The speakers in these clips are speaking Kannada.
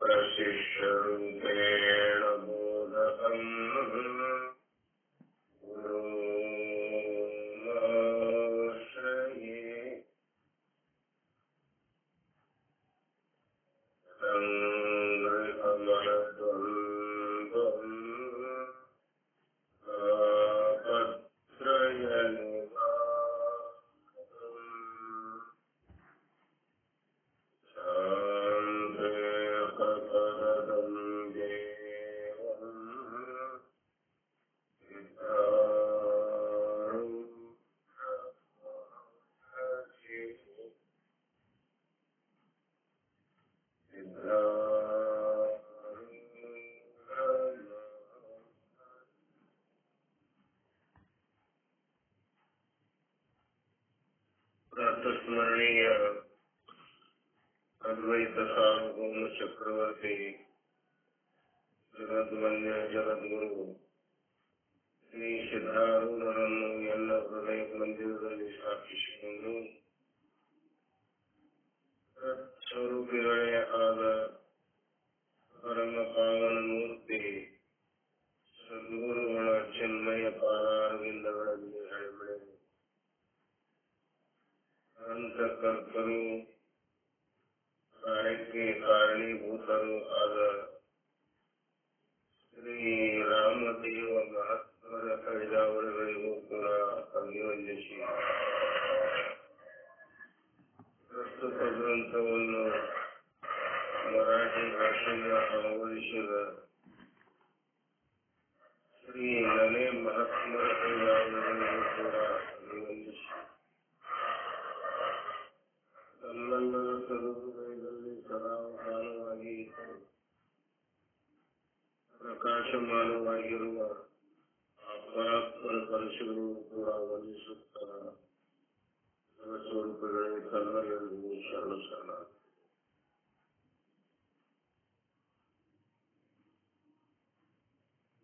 प्रशिष्यरूपेण बोधकम् गुरुमाश्रये सङ्गृहमनद्वन्द्वम् स्मरणीय अद्वैत सार्वभौम चक्रवर्ती ಜಗದ್ವನ್ಯ ಜಗದ್ಗುರು ಶ್ರೀ ಸಿದ್ಧಾರೂಢರನ್ನು ಎಲ್ಲ ಹೃದಯ ಮಂದಿರದಲ್ಲಿ ಸ್ಥಾಪಿಸಿಕೊಂಡು ಸ್ವರೂಪಿಗಳೇ ಆದ ಪರಮ ಪಾವನ ಮೂರ್ತಿ ಸದ್ಗುರುಗಳ ಚಿನ್ಮಯ ಪಾದಾರವಿಂದಗಳಲ್ಲಿ ಹಳೆಬೆಳೆದು ಅಂತಕರ್ತರು ಕಾರ್ಯಕ್ಕೆ ಕಾರಣೀಭೂತರು ಆದ ಶ್ರೀ ರಾಮದೇವ ಮಹಾತ್ಮರ ಕೈದಾವರಗಳಿಗೂ ಕೂಡ ಅಭಿವಂದಿಸಿ ಪ್ರಸ್ತುತ ಗ್ರಂಥವನ್ನು ಮರಾಠಿ ಭಾಷೆಗೆ ಅನುವಾದಿಸಿದ ಶ್ರೀ ನನೇ ಮಹಾತ್ಮರ ಕೈದಾವರಗಳಿಗೂ ಕೂಡ ಅಭಿವಂದಿಸಿ ನಮ್ಮೆಲ್ಲರ ಸದುಹೃದಯದಲ್ಲಿ ಸದಾ ಕಾಲವಾಗಿ ಪ್ರಕಾಶಮಾನವಾಗಿರುವ ಆ ಪರಾತ್ಪರ ಪರಿಶುಗಳು ಕೂಡ ವಂದಿಸುತ್ತಾ ಸ್ವರೂಪಗಳೇ ತನ್ನೆಲ್ಲರಿಗೂ ಶರಣ ಶರಣ.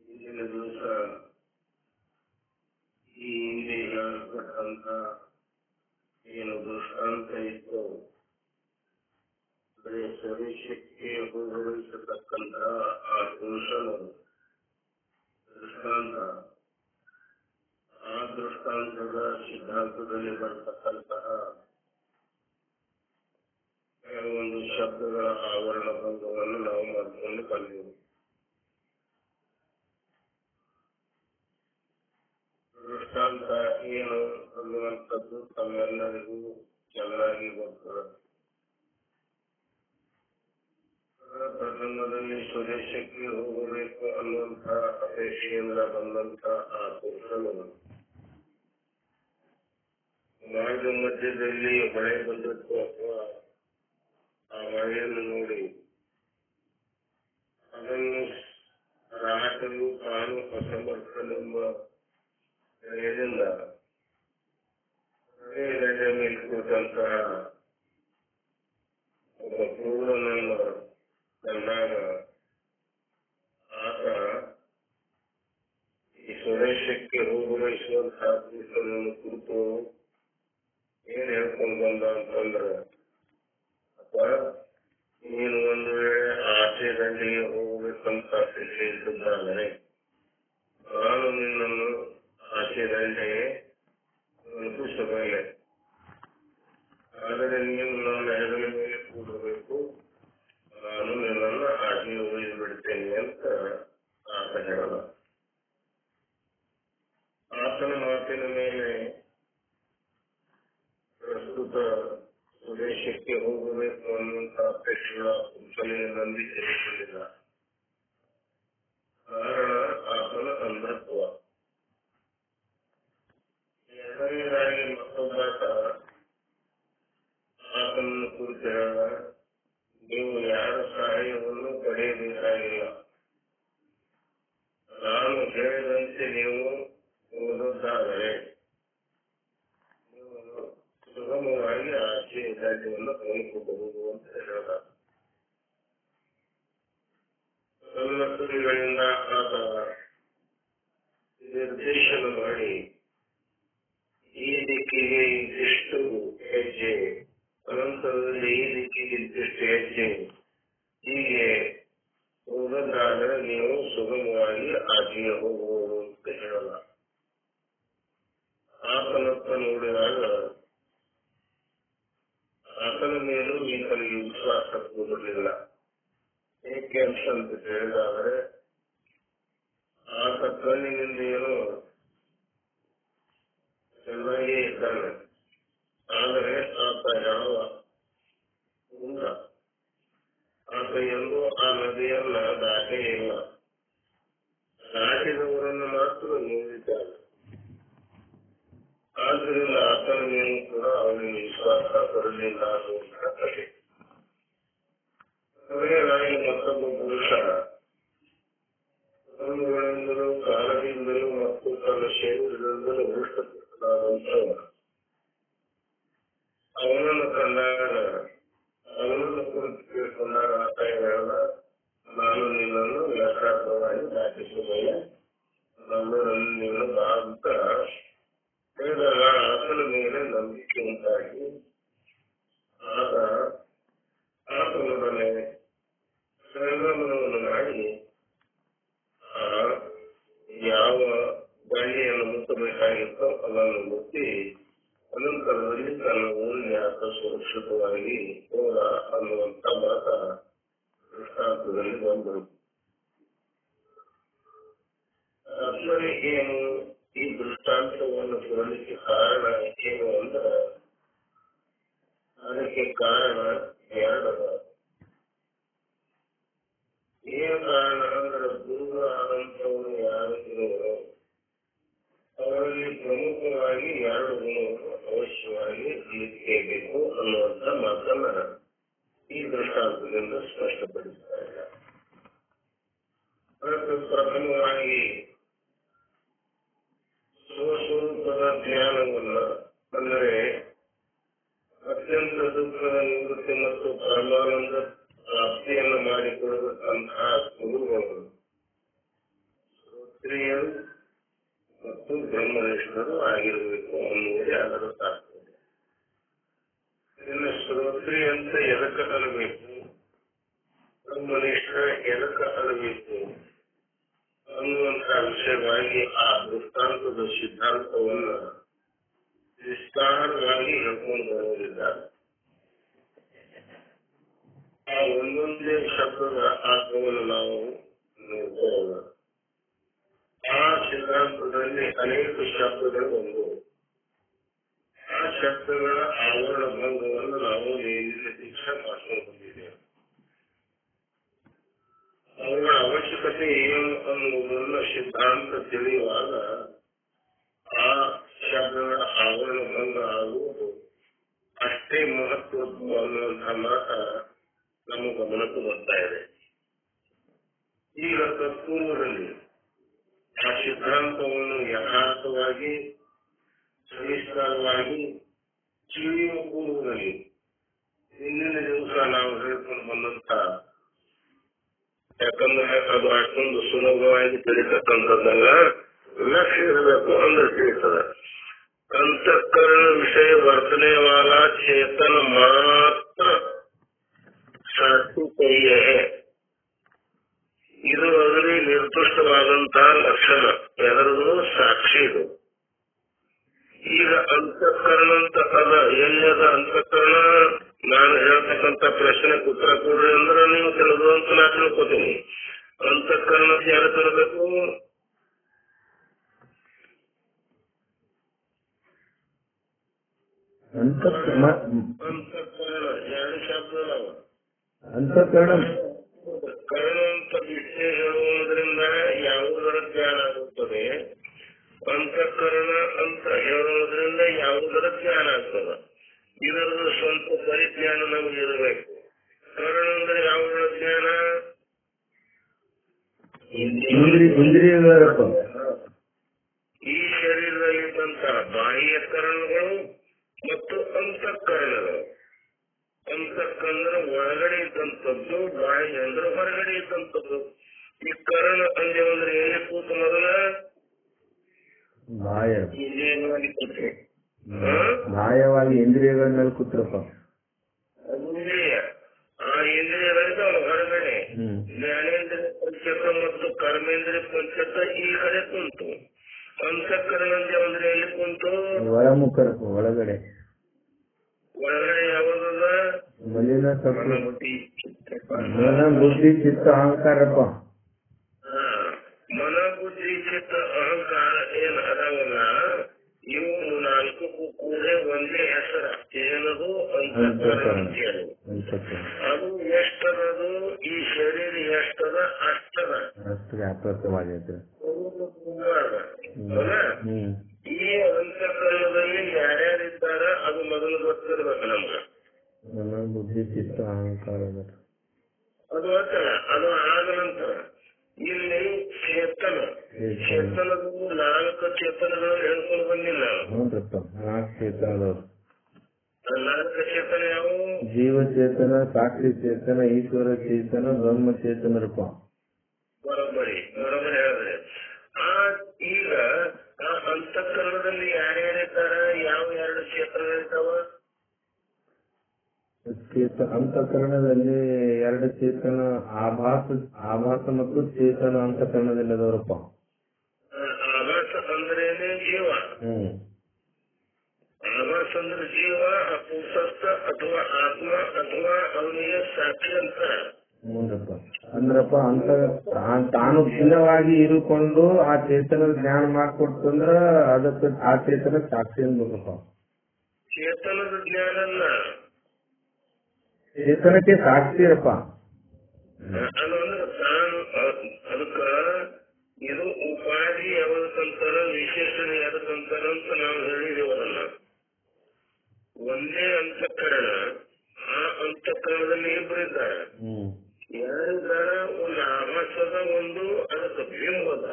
ಇಂದಿನ ದಿವಸ ಈ ಹಿಂದೆ ಹೇಳಲ್ಪಟ್ಟಂತ ಏನು ದೃಷ್ಟಾಂತ ಇತ್ತು ಸ್ವದೇಶಕ್ಕೆ ಹೋಗವಹಿಸತಕ್ಕಂತಹ ಆ ಪುರುಷನ ದೃಷ್ಟಾಂತ, ಆ ದೃಷ್ಟಾಂತದ ಸಿದ್ಧಾಂತದಲ್ಲಿ ಬರ್ತಕ್ಕಂತಹ ಕೆಲವೊಂದು ಶಬ್ದಗಳ ಆವರಣ ಭಂಗವನ್ನು ನಾವು ಮಾಡಿಕೊಂಡು ಬಂದೆವು. ದೃಷ್ಟಾಂತ ಏನು ಅನ್ನುವಂಥದ್ದು ತಮ್ಮೆಲ್ಲರಿಗೂ ಚೆನ್ನಾಗಿ ಗೊತ್ತು. ಪ್ರಸಂಗದಲ್ಲಿ ಸ್ವದೇಶಕ್ಕೆ ಹೋಗಬೇಕು ಅನ್ನುವಂಥ ಅಪೇಕ್ಷೆಯಿಂದ ಬಂದಂತ ಆ ಪುರುಷನು ಮಾರ್ಗ ಮಧ್ಯದಲ್ಲಿ ಮಳೆ ಬಂದದ್ದು ಅಥವಾ ಆ ಮಳೆಯನ್ನು ನೋಡಿ ಅದನ್ನು ರಾಟಲು ತಾನು ಅಸಮರ್ಥನೆಂಬ ಭಯದಿಂದ ದಂಡೆ ಮೇಲೆ ಕೂತಂತಹ ಒಬ್ಬ ಕ್ರೂರನನ್ನು ಕಂಡಾಗ ಆತ ಈ ಸ್ವದೇಶಕ್ಕೆ ಹೋಗಬಯಸುವಂತಹ ಪುರುಷನನ್ನು ಕುರಿತು ಏನ್ ಹೇಳ್ಕೊಂಡು ಬಂದ ಅಂತಂದ್ರೆ, ಅಪ್ಪ ನೀನು ಒಂದು ವೇಳೆ ಆಚೆ ದಂಡಿಗೆ ಹೋಗಬೇಕಂತ ನಿಶ್ಚಯಿಸಿದ್ದಾದರೆ ನಾನು ನಿನ್ನನ್ನು ಆಚೆ ದಂಡೆಗೆ ತಲುಪಿಸಬಲ್ಲೆ. ಆದರೆ ನೀನು ನನ್ನ ಹೆಗಲ ಮೇಲೆ ಕೂಡಬೇಕು, ನಾನು ನಿನ್ನನ್ನು ಆಚೆ ಒಯ್ದು ಬಿಡ್ತೇನೆ ಅಂತ ಆತ ಹೇಳಲ್ಲ. ಆತನ ಮಾತಿನ ಮೇಲೆ ಪ್ರಸ್ತುತ ಸ್ವದೇಶಕ್ಕೆ ಹೋಗಬೇಕು ಅನ್ನುವಂಥ ಅಪೇಕ್ಷೆಗಳ ಪುರುಷನಿಗೆ ನಂಬಿಕೆ ಇರಲಿಲ್ಲ. ಕಾರಣ ಆತನ ಅಂಧತ್ವ. ಎರಡನೇದಾಗಿ ಮತ್ತೊಬ್ಬಾತ ಆತನನ್ನು ಕುರಿತು ಹೇಳ, ನೀವು ಯಾರ ಸಹಾಯವನ್ನು ಪಡೆಯಬೇಕಾಗಿಲ್ಲ, ನಾನು ಹೇಳಿದಂತೆ ನೀವು ಓದೋದಾದರೆ ನೀವು ಸುಗಮವಾಗಿ ಆಚೆ ದಾಟಿಯನ್ನು ಕಲಿಸಬಹುದು ಅಂತ ಹೇಳಿದ. ಕಾಶಿಗೆ ಹೋಗುವುದು ಅಂತ ಹೇಳಲ್ಲ. ಆತನತ್ತ ನೋಡಿದಾಗ ಆತನ ಮೇಲೂ ಈತನಿಗೆ ವಿಶ್ವಾಸ ಕೂಡಲಿಲ್ಲ. ಏಕೆ ಅಂತ ಹೇಳಿದಾದರೆ ಆತ ಕಣ್ಣಿನಿಂದ ಏನೋ ಚೆನ್ನಾಗೇ ಇದ್ದಾನೆ, ಆದರೆ ಆತ ಯಾವ ಉಂಟ ಆತ ಎಲ್ಲೂ ಆ ನದಿಯನ್ನ ದಾಟೇ ಇಲ್ಲ. ದಾಟಿದವರನ್ನು ಮಾತ್ರ ನೋಡಿದ್ದಾನೆ. ಆದ್ದರಿಂದ ಆತನ ಮೇಲೂ ಕೂಡ ಅವನಿಗೆ ವಿಶ್ವಾಸ ಬರಲಿಲ್ಲ ಅನ್ನುವಂತಹ ಕಥೆ. ಕೊನೆಯದಾಗಿ ಮತ್ತೊಬ್ಬ ಪುರುಷ ಕಣ್ಣುಗಳಿಂದಲೂ ಕಾಲದಿಂದಲೂ ಮತ್ತು ತನ್ನ ಶರೀರದಿಂದಲೂ ಹುಷ್ಟಪುಷ್ಟನಾದಂಥವ ಅವನನ್ನು ಕಂಡಾಗ ಅವನನ್ನು ಕುರಿತು ಕೇಳಿಕೊಂಡಾಗ ಆತ ಹೇಳ, ನಾನು ನಿನ್ನನ್ನು ಯಥಾರ್ಥವಾಗಿ ದಾಟಿಸುವುದಿಲ್ಲ, ನನ್ನನ್ನು ನೀನು ಬಾ ಅಂತ ಹೇಳಿದಾಗ ಆತನ ಮೇಲೆ ನಂಬಿಕೆ ಉಂಟಾಗಿ ಆತನೊಡನೆ ಸಂಗಮನವನ್ನು ಮಾಡಿ ಯಾವ ದಾಳಿಯನ್ನು ಮುಟ್ಟಬೇಕಾಗಿತ್ತೋ ಅದನ್ನು ಮುಟ್ಟಿ ಅನಂತರದಲ್ಲಿ ತನ್ನ ಊರಿಗೆ ಆತ ಸುರಕ್ಷಿತವಾಗಿ ಹೋದ ಅನ್ನುವಂಥ ಮಾತ ದೃಷ್ಟಾಂತದಲ್ಲಿ ಬಂದರು. ಅಸಲಿ ಏನು ಈ ದೃಷ್ಟಾಂತವನ್ನು ಕೊಡಲಿಕ್ಕೆ ಕಾರಣ ಏನು ಅಂದ್ರೆ ಅದಕ್ಕೆ ಕಾರಣ ಎರಡದ. ಏನು ಕಾರಣ ಅಂದ್ರೆ ಗುರುಗಳಾದಂಥವರು ಯಾರು ಇರುವರೋ ಅವರಲ್ಲಿ ಪ್ರಮುಖವಾಗಿ ಎರಡು ಗುಣಗಳು ಅವಶ್ಯವಾಗಿ ಇರಲೇಬೇಕು ಅನ್ನುವಂಥ ಮಾತನ್ನ ಈ ದೃಷ್ಟಾಂತದಿಂದ ಸ್ಪಷ್ಟಪಡಿಸ್ತಾರೆ. ಅದಕ್ಕೆ ಪ್ರಥಮವಾಗಿ ಸ್ವಸ್ವರೂಪದ ಜ್ಞಾನವನ್ನ ಅಂದರೆ ಅತ್ಯಂತ ದುಃಖದ ನಿವೃತ್ತಿ ಮತ್ತು ಪರಮಾನಂದ ಪ್ರಾಪ್ತಿಯನ್ನು ಮಾಡಿಕೊಡಬೇಕಂತಹ ಗುರುಗಳು ಶ್ರೋತ್ರಿಯರು ಮತ್ತು ಬ್ರಹ್ಮನಿಷ್ಠರು ಆಗಿರಬೇಕು ಅನ್ನುವುದೇ ಅದರ ತಾತ್ಪರ್ಯ. ಇನ್ನು ಶ್ರೋತ್ರಿ ಅಂತ ಎದಕ್ಕೆ ಅಲ್ಲಬೇಕು, ಬ್ರಹ್ಮನಿಷ್ಠ ಎದಕ್ಕೆ ಅಲ್ಲಬೇಕು ಅನ್ನುವಂಥ ವಿಷಯವಾಗಿ ಆ ದೃಷ್ಟಾಂತದ ಸಿದ್ಧಾಂತವನ್ನ ವಿಸ್ತಾರವಾಗಿ ಹೇಳ್ಕೊಂಡು ಬರೋದಿದ್ದಾರೆ. ಆ ಒಂದೊಂದೇ ಶಬ್ದದ ಅರ್ಥವನ್ನು ನಾವು ನೋಡೋಣ. ಆ ಸಿದ್ಧಾಂತದಲ್ಲಿ ಅನೇಕ ಶಬ್ದಗಳು ಒಂದು. ಆ ಶಬ್ದಗಳ ಆವರಣ ಭಂಗವನ್ನು ನಾವು ದೀಕ್ಷೆ ಮಾಡ್ಕೊಂಡು ಬಂದಿದ್ದೇವೆ. ಅವುಗಳ ಅವಶ್ಯಕತೆ ಏನು ಅನ್ನುವುದನ್ನು ಸಿದ್ಧಾಂತ ತಿಳಿಯುವಾಗ ಆ ಶಬ್ದಗಳ ಆವರಣ ಭಂಗ ಆಗುವುದು ಅಷ್ಟೇ ಮಹತ್ವದ್ದು ಅನ್ನುವಂಥ ಮಾತ ನಮ್ಮ ಗಮನಕ್ಕೆ ಬರ್ತಾ ಇದೆ. ಈಗ ತತ್ಪೂರ್ವದಲ್ಲಿ ಆ ಸಿದ್ಧಾಂತವನ್ನು ಯಥಾರ್ಥವಾಗಿ ಸವಿಸ್ತಾರವಾಗಿ ತಿಳಿಯುವ ಪೂರ್ವದಲ್ಲಿ ಹಿಂದಿನ ದಿವಸ ನಾವು ಹೇಳ್ಕೊಂಡು ಬಂದಂತ, ಯಾಕಂದ್ರೆ ಅದು ಅಷ್ಟೊಂದು ಸುಲಭವಾಗಿ ತಿಳಿತಕ್ಕಂಥದ್ದಲ್ಲ, ಲಕ್ಷ್ಯ ಇರಬೇಕು ಅಂದ್ರೆ ತಿಳಿತದೆ. ಅಂತಃಕರಣ ವಿಷಯ ವರ್ತನೆ ವಾಲ ಚೇತನ ಮಾತ್ರ ಸಾಕ್ಷಿಕರಿಯ ಇದು ಅದರಲ್ಲಿ ನಿರ್ದಿಷ್ಟವಾದಂತಹ ಲಕ್ಷಣ, ಎಲ್ಲರಿಗೂ ಸಾಕ್ಷಿ ಇದು. ಈಗ ಅಂತಃಕರಣ ಅಂತ ಅದ, ಎಲ್ಲದ ಅಂತಃಕರಣ? ನಾನು ಹೇಳ್ತಕ್ಕಂಥ ಪ್ರಶ್ನೆಗೆ ಉತ್ತರ ಕೊಡ್ರಿ ಅಂದ್ರೆ ನೀವು ತಿಳಿದು ಅಂತ ನಾ ತಿಳ್ಕೊತೀನಿ. ಅಂತಃಕರಣ ಯಾರು ತಿಳ್ಬೇಕು? ಅಂತಃಕರಣ ಎರಡು ಶಬ್ದ ಅದಾವ. ಅಂತಃಕರಣ ಕರಣ ಅಂತ ವಿಷಯ ಹೇಳುವುದರಿಂದ ಯಾವುದರ ಜ್ಞಾನ ಆಗುತ್ತದೆ, ಅಂತಃಕರಣ ಅಂತ ಹೇಳುವುದರಿಂದ ಯಾವುದರ ಜ್ಞಾನ ಆಗ್ತದೆ. ಇದರ ಸ್ವಂತ ಪರಿಜ್ಞಾನ ನಮಗೆ ಇರಬೇಕು. ಕರಣ ಅಂದ್ರೆ ಯಾವುದರ ಜ್ಞಾನ? ಇಂದ್ರಿಯಗಳಪ್ಪ. ಈ ಶರೀರದಲ್ಲಿದ್ದಂತಹ ಬಾಹ್ಯ ಕರಣಗಳು ಮತ್ತು ಅಂತಃಕರಣಗಳು. ಅಂತಃಕರಣ ಒಳಗಡೆ ಇದ್ದಂಥದ್ದು, ಬಾಹ್ಯ ಅಂದ್ರೆ ಹೊರಗಡೆ ಇದ್ದಂಥದ್ದು. ಈ ಕರಣ ಅಂದೇವ ಅಂದ್ರೆ ಎಲ್ಲಿ ಕೂತು ಮೊದಲ ಬಾಹ್ಯವಾಗಿ ಇಂದ್ರಿಯಗಳ ಮೇಲೆ ಕೂತ್ರಪ್ಪ. ಇಂದ್ರಿಯ, ಆ ಇಂದ್ರಿಯಗಳಿಂದ ಹೊರಗಡೆ ಜ್ಞಾನೇಂದ್ರಿಯ ಕೆಲಸ ಪಂಚಕ ಮತ್ತು ಕರ್ಮೇಂದ್ರಿಯ ಪಂಚಕ ಈ ಕಡೆ ಕುಂತು, ಅಂತಃಕರಣಂತೆ ಅಂದ್ರೆ ಎಲ್ಲಿ ಕುಂತು? ಒಳಗಡೆ. ಒಳಗಡೆ ಯಾವ್ದದ? ಮಲಿನ ಮನ ಬುದ್ಧಿ ಚಿತ್ತ ಅಹಂಕಾರಪ್ಪ. ಮನ ಬುದ್ಧಿ ಚಿತ್ತ ಅಹಂಕಾರ ಏನ್ ಅದಾವಲ್ಲ, ಇವು ನಾಲ್ಕಕ್ಕೂ ಕೂಡ ಒಂದೇ ಹೆಸರ. ಏನದು? ಅಂತಃಕರಣ. ಅದು ಎಷ್ಟದದು? ಈ ಶರೀರ ಎಷ್ಟದ ಅಷ್ಟದ, ಅಷ್ಟು ವ್ಯಾಪಕವಾಗೈತೆ. ಈ ಅಂತಃಕರಣದಲ್ಲಿ ಯಾರ್ಯಾರಿದ್ದಾರ ಅದು ಮೊದಲು ಗೊತ್ತಿರ್ಬೇಕು ನಮ್ಗ. ಮನ ಬುದ್ಧಿ ಚಿತ್ತ ಅಹಂಕಾರ ಅದು ಅಂತಲ್ಲ, ಅದು ಆದ ನಂತರ ಇಲ್ಲಿ ಚೇತನ. ಚೇತನದ 4 ಚೇತನಗಳು ಹೇಳ್ಕೊಂಡು ಬಂದಿಲ್ಲ. 4 ಚೇತನದವ್ರು. 4 ಚೇತನ ಯಾವುವು? ಜೀವ ಚೇತನ, ಸಾಕ್ಷಿ ಚೇತನ, ಈಶ್ವರ ಚೇತನ, ಬ್ರಹ್ಮ ಚೇತನರಪ್ಪ. ಬರೋಬ್ಬರಿ ಹೇಳಿದ್ರೆ ಈಗ ಆ ಅಂತಃಕರಣದಲ್ಲಿ ಯಾರ್ಯಾರಿದ್ದಾರ? ಯಾವ 2 ಚೇತನಗಳಿರ್ತಾವ? ಅಂತಃಕರಣದಲ್ಲಿ 2 ಚೇತನ, ಆಭಾಸ ಮತ್ತು ಚೇತನ ಅಂತಃಕರಣದಲ್ಲದವರಪ್ಪ. ಆಭಾಸ ಅಂದ್ರೇನೆ ಜೀವ. ಆಭಾಸ ಅಂದ್ರೆ ಜೀವ, ಅಪುಸಸ್ಥ ಅಥವಾ ಆತ್ಮ ಅಥವಾ ಅವನಿಗೆ ಸಾಕ್ಷಿ ಅಂತ. ಅಂದ್ರಪ್ಪ ತಾನು ಭಿನ್ನವಾಗಿ ಇರುಕೊಂಡು ಆ ಚೇತನದ ಜ್ಞಾನ ಮಾಡಿಕೊಡ್ತಂದ್ರ ಅದಕ್ಕೆ ಆ ಚೇತನ ಸಾಕ್ಷಿ ಅನ್ಬೇಕಪ್ಪ. ಚೇತನದ ಜ್ಞಾನ ಅಲ್ಲ, ಚೇತನಕ್ಕೆ ಸಾಕ್ಷಿ ಇರಪ್ಪ. ಅದಂದ್ರೆ ತಾನು ಅದಕ್ಕ ಇದು ಉಪಾಧಿ ಯಾವ್ದಕ್ಕಂತಾರ, ವಿಶೇಷಣೆ ಯಾವ್ದಕ್ಕಂತಾರ ಅಂತ ನಾವು ಹೇಳಿದೇವಲ್ಲ. ಒಂದೇ ಅಂತಃಕರಣ, ಆ ಅಂತಃಕರಣದಲ್ಲಿ ಇಬ್ಬರಿದ್ದಾರೆ. ಯಾರಿದ್ದಾರ? ಒಂದು ಆಭಾಸದ, ಒಂದು ಅದಕ್ಕೆ ಬಿಂಬದ.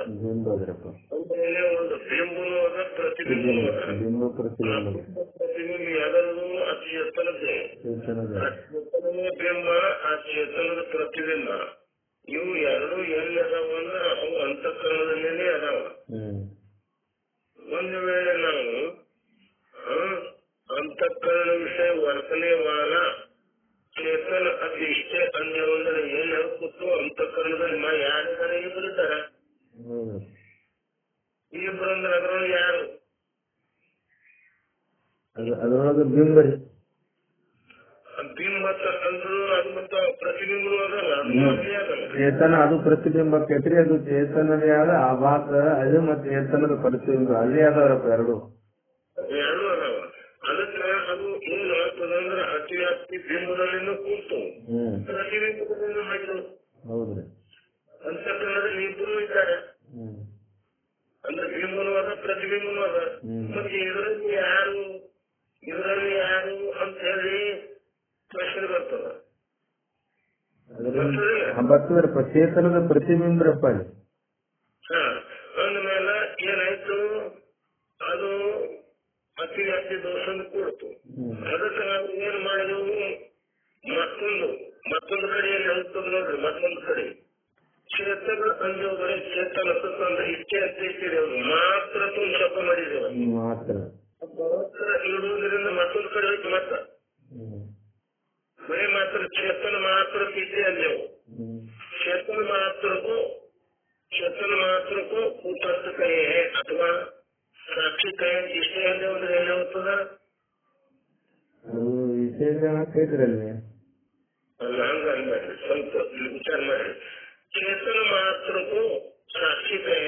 ಅಂದ್ರೆ ಒಂದು ಬಿಂಬನೂ ಅದ, ಪ್ರತಿಬಿಂಬನೂ ಅದ. ಪ್ರತಿಬಿಂಬ ಯಾವ್ದು? ಆ ಚೇತನದೇ. ಆ ಚೇತನದ ಬಿಂಬ, ಆ ಚೇತನದ ಪ್ರತಿಬಿಂಬ. ಇವು 2 ಎಲ್ಲಿ ಅದಾವ ಅಂದ್ರೆ ಅವು ಅಂತಃಕರಣದಲ್ಲೇನೆ ಅದಾವ. ಒಂದು ವೇಳೆ ನಾವು ಅಂತಃಕರಣ ವಿಷಯ ವರ್ತನೆವಾದ ಚೇತನ ಅತಿ ಇಷ್ಟೇ ಅಂದೇವಂದ್ರೆ ಎಲ್ಲಿ ಕೂತು ಅಂತಃಕರಣದಲ್ಲಿ ಯಾರಿದ್ದಾರೆ? ಇಬ್ಬರಿದ್ದಾರೆ. ಇಬ್ಬರು ಅಂದ್ರೆ ಅದರೊಳಗೆ ಯಾರು? ಅದರೊಳಗೆ ಬಿಂಬರಿ. ಬಿಂಬ ಅಂದ್ರು ಅದು ಮತ್ತೆ ಪ್ರತಿಬಿಂಬರು ಅದಲ್ಲ, ಚೇತನ ಅದು ಪ್ರತಿಬಿಂಬಕ್ಕೈತ್ರಿ. ಅದು ಚೇತನದೇ ಆದ ಆಭಾಸ, ಅದು ಮತ್ತೆ ಚೇತನದ ಪ್ರತಿಬಿಂಬ ಅಲ್ಲೇ ಅದಾವಪ್ಪ 2 ಅದಾವ. ಅದಕ್ಕೆ ಅದು ಏನ್ ಆಗ್ತದಂದ್ರೆ ಅತಿವ್ಯಾಪ್ತಿ ಬಿಂಬದಲ್ಲಿನೂ ಕೂತು ಪ್ರತಿಬಿಂಬದಲ್ಲಿ ಮಾಡಿದ್ರು. ಹೌದ್ರಿ. ಅಂತಃಕರಣದಲ್ಲಿ ಇಬ್ಬರು ಇದ್ದಾರೆ. ಅಂದ್ರೆ ಬಿಂಬನೂ ಅದ, ಪ್ರತಿಬಿಂಬನೂ ಅದ. ಮತ್ತೆ ಇದರಲ್ಲಿ ಯಾರು ಅಂತ ಹೇಳಿ ಪ್ರಶ್ನೆ ಬರ್ತದ. ಬರ್ತದ್ರಪ್ಪ, ಚೇತನದ ಪ್ರತಿಬಿಂಬ್ರಪ್ಪ. ಅಂದ್ಮೇಲೆ ಏನಾಯ್ತು? ಅದು ಅತಿವ್ಯಾಪ್ತಿ ದೋಷವನ್ನು ಕೊಡ್ತು. ಅದಕ್ಕೆ ನಾವು ಏನ್ ಮಾಡಿದೆವು? ಮತ್ತೊಂದು ಕಡೆಯಲ್ಲಿ ಹೋಗ್ತದೆ ನೋಡ್ರಿ. ಮತ್ತೊಂದು ಕಡೆ ಚೇತನ ಅಂಜೋದ್ರೆ ಚೇತನ ಅಂದ್ರೆ ಇಷ್ಟೇ ಅಂತ ಮಾತ್ರ ಶಬ್ದ ಮಾಡಿದ್ದೇವೆ. ಮಾತ್ರ ಇಡುವುದರಿಂದ ಮತ್ತೊಂದು ಕಡೆ ಹೋಯ್ತು. ಮತ್ತ ಬರೀ ಮಾತ್ರ ಚೇತನ ಮಾತ್ರ ಇಷ್ಟೇ ಅಂದೆವು. ಚೇತನ ಮಾತ್ರಕ್ಕೂ ಕೂತಸ್ಥ ಕೈ ಅಥವಾ ಸಾಕ್ಷಿ ಕೈ ಇಷ್ಟೇ ಅಂದೆವು ಅಂದ್ರೆ ಎಲ್ಲಿ ಹೋಗ್ತದ? ಅಲ್ಲ, ಹಂಗ ಅನ್ಬೇಡ್ರಿ, ಸ್ವಲ್ಪ ವಿಚಾರ ಮಾಡ್ರಿ. ಚೇತನ ಮಾತ್ರಕ್ಕೂ ಸಾಕ್ಷಿ ಕೈ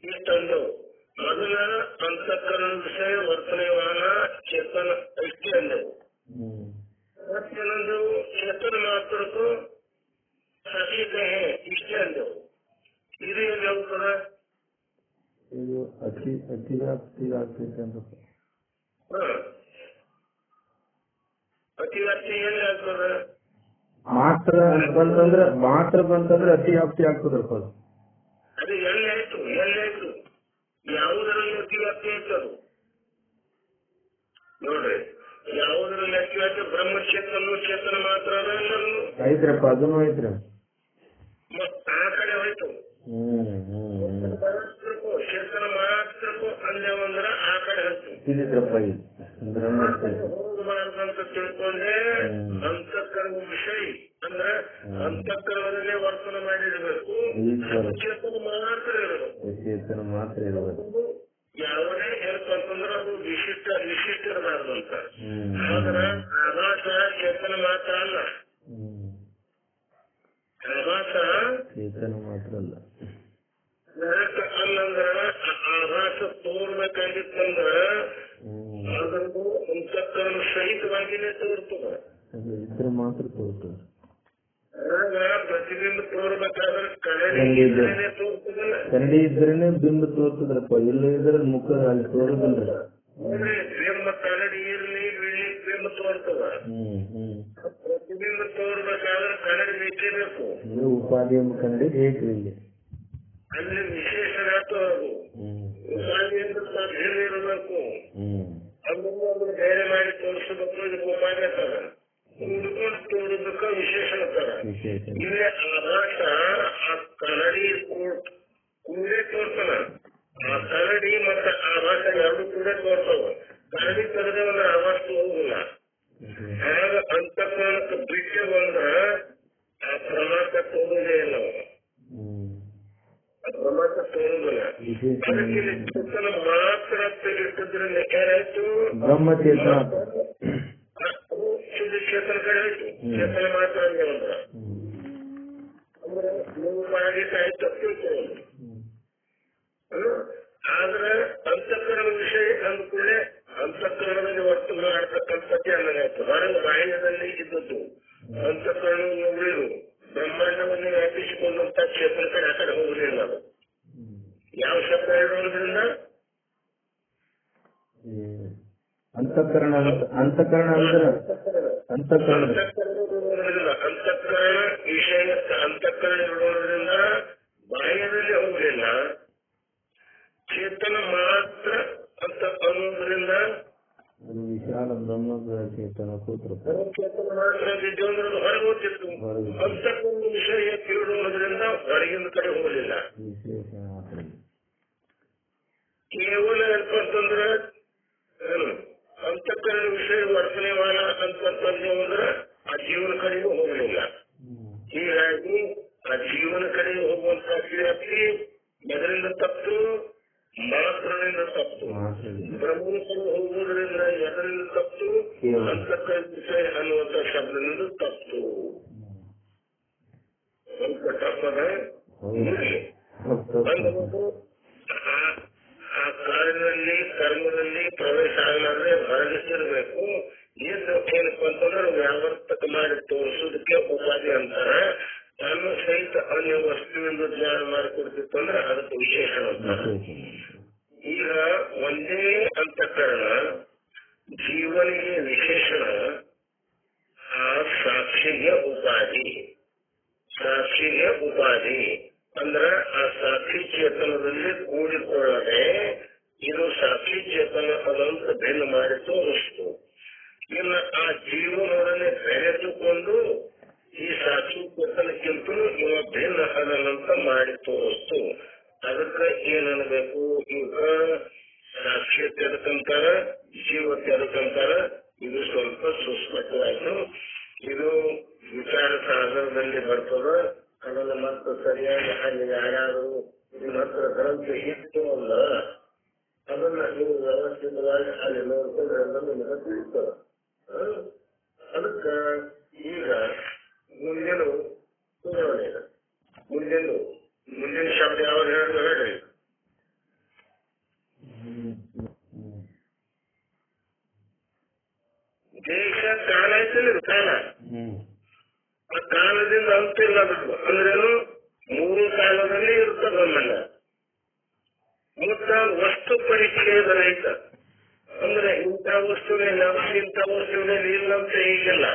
ಇಷ್ಟಂದೆವು. ಮೊದಲ ಅಂತಃಕರಣ ವಿಷಯ ವರ್ತನೆವಾನ ಚೇತನ ಇಷ್ಟೇ ಅಂದೆವು. ಮತ್ತೇನಂದೆವು? ಚೇತನ ಮಾತ್ರಕ್ಕೂ ಸಾಕ್ಷಿ ಕೈ ಇಷ್ಟೇ ಅಂದೆವು. ಇದು ಎಲ್ಲಿ ಹೋಗ್ತದ? ಅತಿವ್ಯಾಪ್ತಿ ಎಲ್ಲಿ ಆಗ್ತದ? ಮಾತ್ರ ಬಂತಂದ್ರೆ ಅತಿವ್ಯಾಪ್ತಿ ಆಗ್ತದಪ್ಪ. ಅದು ಎಲ್ಲಾಯ್ತು ಯಾವುದರಲ್ಲಿ ಅತಿವ್ಯಾಪ್ತಿ ಆಯ್ತು? ಅದು ನೋಡ್ರಿ, ಯಾವುದರಲ್ಲಿ ಅತಿವ್ಯಾಪ್ತಿ? ಬ್ರಹ್ಮಚೇತನ ಚೇತನ ಮಾತ್ರ ಐತ್ರಪ್ಪ, ಅದನ್ನು ಐತ್ರಿ. ಆ ಕಡೆ ಹೋಯ್ತು. ಚೇತನ ಮಾತ್ರಕ್ಕೂ ಅಂದೇವಂದ್ರ ಆ ಕಡೆ ಹೋಯ್ತು. ಹೋಗಬಾರ್ದಂತ ತಿಳ್ಕೊಂಡೆ ಅಂತಃಕರಣ ವಿಷಯ ಅಂದ್ರೆ ಅಂತಃಕರಣದಲ್ಲೇ ವರ್ತನೆ ಮಾಡಿರ್ಬೇಕು. ಈಶ್ವರ ಚೇತನ ಮಾತ್ರ ಇರೋದು. ಚೇತನ ಮಾತ್ರ ಇರಬೇಕು. ಯಾವುದೇ ಹೇಳ್ತಂದ್ರೆ ಅದು ವಿಶಿಷ್ಟ ಇರಬಾರ್ದು ಅಂತ. ಆದ್ರೆ ಆಭಾಸ ಚೇತನ ಮಾತ್ರ ಅಲ್ಲ. ಆಭಾಸ ಚೇತನ ಮಾತ್ರ ಅಲ್ಲ. ಅಲ್ಲಂದ್ರ ಆಭಾಸ ತೋರ್ಬೇಕಾಗಿತ್ತಂದ್ರ ಅದನ್ನು ಅಂತಃಕರಣ ಸಹಿತವಾಗಿನೇ ತೋರ್ತದ. ಇದ್ರೆ ಮಾತ್ರ ತೋರ್ತದ. ಆಗ ಪ್ರತಿಬಿಂಬ ತೋರ್ಬೇಕಾದ್ರೆ ಕನ್ನಡಿ ತೋರ್ತದಲ್ಲ. ಕನ್ನಡಿ ಇದ್ರೇನೆ ಬಿಂಬ ತೋರ್ತದ್ರಪ್ಪ. ಇಲ್ಲ ಇದ್ರೆ ಮುಖ ಅಲ್ಲಿ ತೋರುದಿಲ್ರಿ. ಬಿಂಬ ಕನ್ನಡಿ ಇರ್ಲಿ ಬಿಳಿ ಬಿಂಬ ತೋರ್ತದ. ಪ್ರತಿಬಿಂಬ ತೋರ್ಬೇಕಾದ್ರೆ ಕನ್ನಡಿ ಬೇಕೇ ಬೇಕು. ಉಪಾಧಿ ಎಂಬ ಕನ್ನಡಿ ಬೇಕು ಇಲ್ಲಿ. ಅಲ್ಲಿ ವಿಶೇಷಣ ಅದು ಉಪಾಧಿ ಅಂತ ಸಾಧ್ಯ ಇರಬೇಕು. ಅದನ್ನು ಬೇರೆ ಮಾಡಿ ತೋರಿಸಬೇಕು. ಇದಕ್ಕೆ ಉಪಾಧಿ ಅಂತಾರ. ಹುಡ್ಕೊಂಡು ತೋರಿಸಬೇಕ ವಿಶೇಷಣ ಅಂತಾರ. ಇಲ್ಲೇ ಆಭಾಸ ಆ ಕನ್ನಡಿ ಕೂಡೇ ತೋರ್ತಾನ. ಆ ಕನ್ನಡಿ ಮತ್ತೆ ಆಭಾಸ ಎರಡು ಕೂಡ ತೋರ್ತಾವ. ಕನ್ನಡಿ ತೆಗೆದ್ರೆ ಒಂದು ಆಭಾಸ ತೋರುದಿಲ್ಲ. ಆಗ ಅಂತಃಕರಣಕ್ಕೆ ಬಿಟ್ಟು ಬಂದ್ರ ಆ ಪ್ರಮಾಣ ತೋರುವುದೇ ಇಲ್ಲ. ಪ್ರಮಾಣ ತೋರುದಿಲ್ಲ. ಅದಕ್ಕೆ ಚೇತನ ಮಾತ್ರ ತೆಗೆದಿದ್ರಿಂದ ಏನಾಯ್ತು? ಬ್ರಹ್ಮಚೇತನ ಶುದ್ಧ ಚೇತನ ಕಡೆ ಆಯ್ತು. ಚೇತನ ಮಾತ್ರ ಅಂದ್ರೆ ನೀವು ಮಾಡಿ ಸಾಹಿತ್ಯ ಆದ್ರೆ ಅಂತಃಕರಣ ವಿಷಯ ಅಂದ ಕೂಡಲೇ ಅಂತಃಕರಣದಲ್ಲಿ ವಸ್ತು ಮಾಡ್ತಕ್ಕಂಥದ್ದೇ ಅನ್ನಗಾಯ್ತು. ಹೊರಗೆ ಬಾಹ್ಯದಲ್ಲಿ ಇದ್ದದ್ದು ಅಂತಃಕರಣ ಉಳಿದು ಬ್ರಹ್ಮಾಂಡವನ್ನು ವ್ಯಾಪಿಸಿಕೊಂಡಂತ ಚೇತನ ಕಡೆ ಆ ಕಡೆ ಹೋಗಲಿಲ್ಲ. ಅದು ಯಾವ ಶಬ್ದ ಇರೋದ್ರಿಂದ ಅಂತಃಕರಣ ಅಂತಃಕರಣ ಅಂದ್ರೆ ಅಂತಃಕರಣ ವಿಷಯ ಅಂತಃಕರಣ ಇರೋದ್ರಿಂದ ಬಾಹ್ಯದಲ್ಲಿ ಹೋಗಲಿಲ್ಲ. ಚೇತನ ಮಾತ್ರ ಅಂತ ಅನ್ನೋದ್ರಿಂದ ಅದು ವಿಶಾಲ ಬ್ರಹ್ಮದ ಚೇತನ ಕೂತ್ರ ಚೇತನ ಮಾತ್ರ ಇದ್ದು ಅಂದ್ರೆ ಹೊರಗೆ ಹೋಗ್ತಿತ್ತು. ಅಂತಕ್ಕಂಥ ವಿಷಯ ತಿಳಿದೋದ್ರಿಂದ ಹೊರಗಿನ ಕಡೆ ಹೋಗಲಿಲ್ಲ. ಕೇವಲ ಏನಪ್ಪ ಅಂತಂದ್ರೆ ಅಂತಃಕರಣ ವಿಷಯ ವರ್ತನೆ ಮಾಡ ಅಂತಂದ್ರೆ ಆ ಜೀವನ ಕಡೆಗೂ ಹೋಗಲಿಲ್ಲ. ಹೀಗಾಗಿ ಆ ಜೀವನ ಕಡೆ ಹೋಗುವಂತ ವ್ಯಾಪ್ತಿ ಎದರಿಂದ ತಪ್ಪು? ಮಾತ್ರದಿಂದ ತಪ್ಪು. ಬ್ರಹ್ಮನ ಕಡೆ ಹೋಗುವುದರಿಂದ ಎದರಿಂದ ತಪ್ಪು? ಅಂತಃಕರಣ ವಿಷಯ ಅನ್ನುವಂತ ಶಬ್ದದಿಂದ ತಪ್ಪು. ಸ್ವಲ್ಪ ತಪ್ಪದ. ಆ ಕಾರ್ಯದಲ್ಲಿ ಕರ್ಮದಲ್ಲಿ ಪ್ರವೇಶ ಆಗಲಾದ್ರೆ ಹೊರಗಿಸಿರ್ಬೇಕು. ಏನಪ್ಪ ಅಂತಂದ್ರೆ ವ್ಯಾವರ್ತಕ ಮಾಡಿ ತೋರಿಸೋದಕ್ಕೆ ಉಪಾಧಿ ಅಂತಾರ. ತಾನು ಸಹಿತ ಅನ್ಯ ವಸ್ತುವಿಂದ ಜ್ಞಾನ ಮಾಡಿಕೊಡ್ತಿತ್ತು ಅಂದ್ರೆ ಅದಕ್ಕೆ ವಿಶೇಷಣ ಅಂತಾರ. ಈಗ ಒಂದೇ ಅಂತಃಕರಣ ಜೀವನಿಗೆ ವಿಶೇಷಣ, ಆ ಸಾಕ್ಷಿಗೆ ಉಪಾಧಿ. ಸಾಕ್ಷಿಗೆ ಉಪಾಧಿ ಅಂದ್ರ ಆ ಸಾಕ್ಷಿ ಚೇತನದಲ್ಲಿ ಕೂಡಿಕೊಳ್ಳದೆ ಇದು ಸಾಕ್ಷಿ ಚೇತನ ಅದಂತ ಭಿನ್ನ ಮಾಡಿ ತೋರಿಸ್ತು. ಇನ್ನು ಆ ಜೀವನದಲ್ಲಿ ಬೆರೆತುಕೊಂಡು ಈ ಸಾಕ್ಷಿ ಚೇತನಕ್ಕಿಂತಲೂ ಇವ ಭಿನ್ನ ಅದನ್ನಂತ ಮಾಡಿ ತೋರಿಸ್ತು. ಅದಕ್ಕೆ ಏನನ್ಬೇಕು? ಈಗ ಸಾಕ್ಷಿ ತೆರಕಂತಾರ, ಜೀವ ತೆರಕಂತಾರ. ಇದು ಸ್ವಲ್ಪ ಸುಸ್ಪಷ್ಟವಾಯ್ತು. ಇದು ವಿಚಾರ ಸಾಗರದಲ್ಲಿ ಬರ್ತದ. ಅದನ್ನ ಮತ್ತೆ ಸರಿಯಾಗಿ ಅಲ್ಲಿ ಯಾರು ನಿಮ್ಮ ಹತ್ರ ಗ್ರಂಥ ಇತ್ತು ಅಂದ್ರ ಅದನ್ನ ನೀವು ವ್ಯವಸ್ಥಿತವಾಗಿ ಅಲ್ಲಿ ನೋಡ್ಕೊಂಡ್ರೆ ನಿಮಗೆ ತಿಳಿಸ್ತದ. ಅದಕ್ಕ ಈಗ ಮುಂದಿನ ಮುಂದಿನ ಶಬ್ದ ಯಾವ್ದು ಹೇಳಿದ್ರೆ ಹೇಳ್ರಿ. ದೇಶ ಕಾಲ ಐತಿಲ್ಲ, ಕಾಲ. ಆ ಕಾಲದಿಂದ ಅಂತಿಲ್ಲ. ಅಂದ್ರೇನು? ಮೂರು ಕಾಲದಲ್ಲಿ ಇರ್ತದ ಬ್ರಹ್ಮಾಂಡ. ಮತ್ತ ವಸ್ತು ಪರಿಚ್ಛೇದ ರಹಿತ. ಅಂದ್ರೆ ಇಂಥ ವಸ್ತುವಿನಲ್ಲಿ ಅದ, ಇಂಥ ವಸ್ತುವಿನಲ್ಲಿ ಇಲ್ಲ ಅಂತ ಈಗಿಲ್ಲ.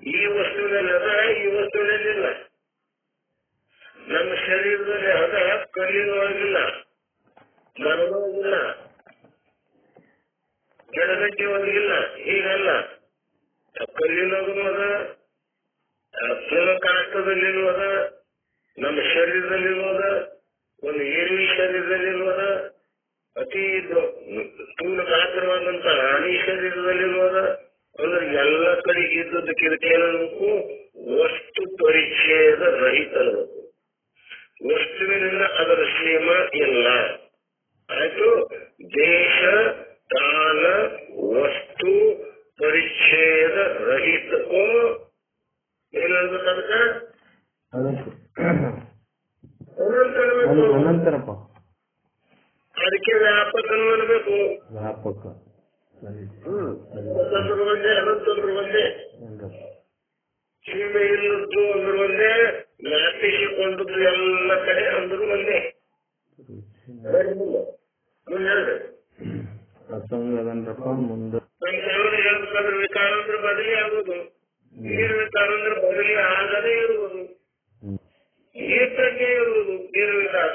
ಈ ವಸ್ತುವಿನಲ್ಲಿ ಅದ, ಈ ವಸ್ತುವಿನಲ್ಲಿ ಇಲ್ಲ. ನಮ್ಮ ಶರೀರದಲ್ಲಿ ಅದ, ಕಲ್ಲಿನೊಳಗಿಲ್ಲ, ಮರದೊಳಗಿಲ್ಲ, ಕೆಳಗಟ್ಟಿ ಒಳಗಿಲ್ಲ. ಹೀಗಲ್ಲ. ಕಲ್ಲಿನೂ ಅದ, ಕಾಷ್ಟದಲ್ಲಿನೂ ಅದ, ನಮ್ಮ ಶರೀರದಲ್ಲಿನೂ ಅದ, ಒಂದು ಏರಿ ಶರೀರದಲ್ಲಿನೂ ಅದ, ಅತಿ ಸ್ಥೂಲ ಗಾತ್ರವಾದಂತ ಆಣಿ ಶರೀರದಲ್ಲಿನೂ ಅದ. ಅಂದ್ರೆ ಎಲ್ಲ ಕಡೆ ಇದ್ದದಕ್ಕೆ ಇದಕ್ಕೆ ಏನಬೇಕು? ವಸ್ತು ಪರಿಚ್ಛೇದ ರಹಿತರಬೇಕು. ವಸ್ತುವಿನಿಂದ ಅದರ ಸೀಮ ಇಲ್ಲ. ಆಯ್ತು. ದೇಶ ಕಾಲ ವಸ್ತು ಪರಿಚ್ಛೇದ ರಹಿತಕ್ಕೂ ಏನಾಗ್ಬೇಕು ಅದಕ್ಕೆ ಅನಂತರಪ್ಪ. ಅದಕ್ಕೆ ವ್ಯಾಪಕ ಅನ್ಬೇಕು. ವ್ಯಾಪಕ ಸ್ವತಂತ್ರ ಒಂದೇ, ಅನಂತಂದ್ರ ಒಂದೇ. ಸೀಮೆ ಇಲ್ಲದ್ದು ಅಂದ್ರು ಒಂದೇ, ವ್ಯಾಪಿಸಿಕೊಂಡದ್ದು ಎಲ್ಲ ಕಡೆ ಅಂದ್ರು ಒಂದೇ. ಮುಂದೆ ಅಸಂಗದನ್ರಪ್ಪ ಮುಂದೆ ನಮ್ಮ ದೇವರು ಹೇಳ್ಬೇಕಂದ್ರೆ ವಿಕಾರ ಅಂದ್ರೆ ಬದಲಿ ಆಗುದು, ನೀರು ವಿಕಾರ ಅಂದ್ರೆ ಬದಲಿ ಆಗದೇ ಇರುವುದು, ನೀರ್ತಂಗೆ ಇರುವುದು ನೀರು ವಿಕಾರ.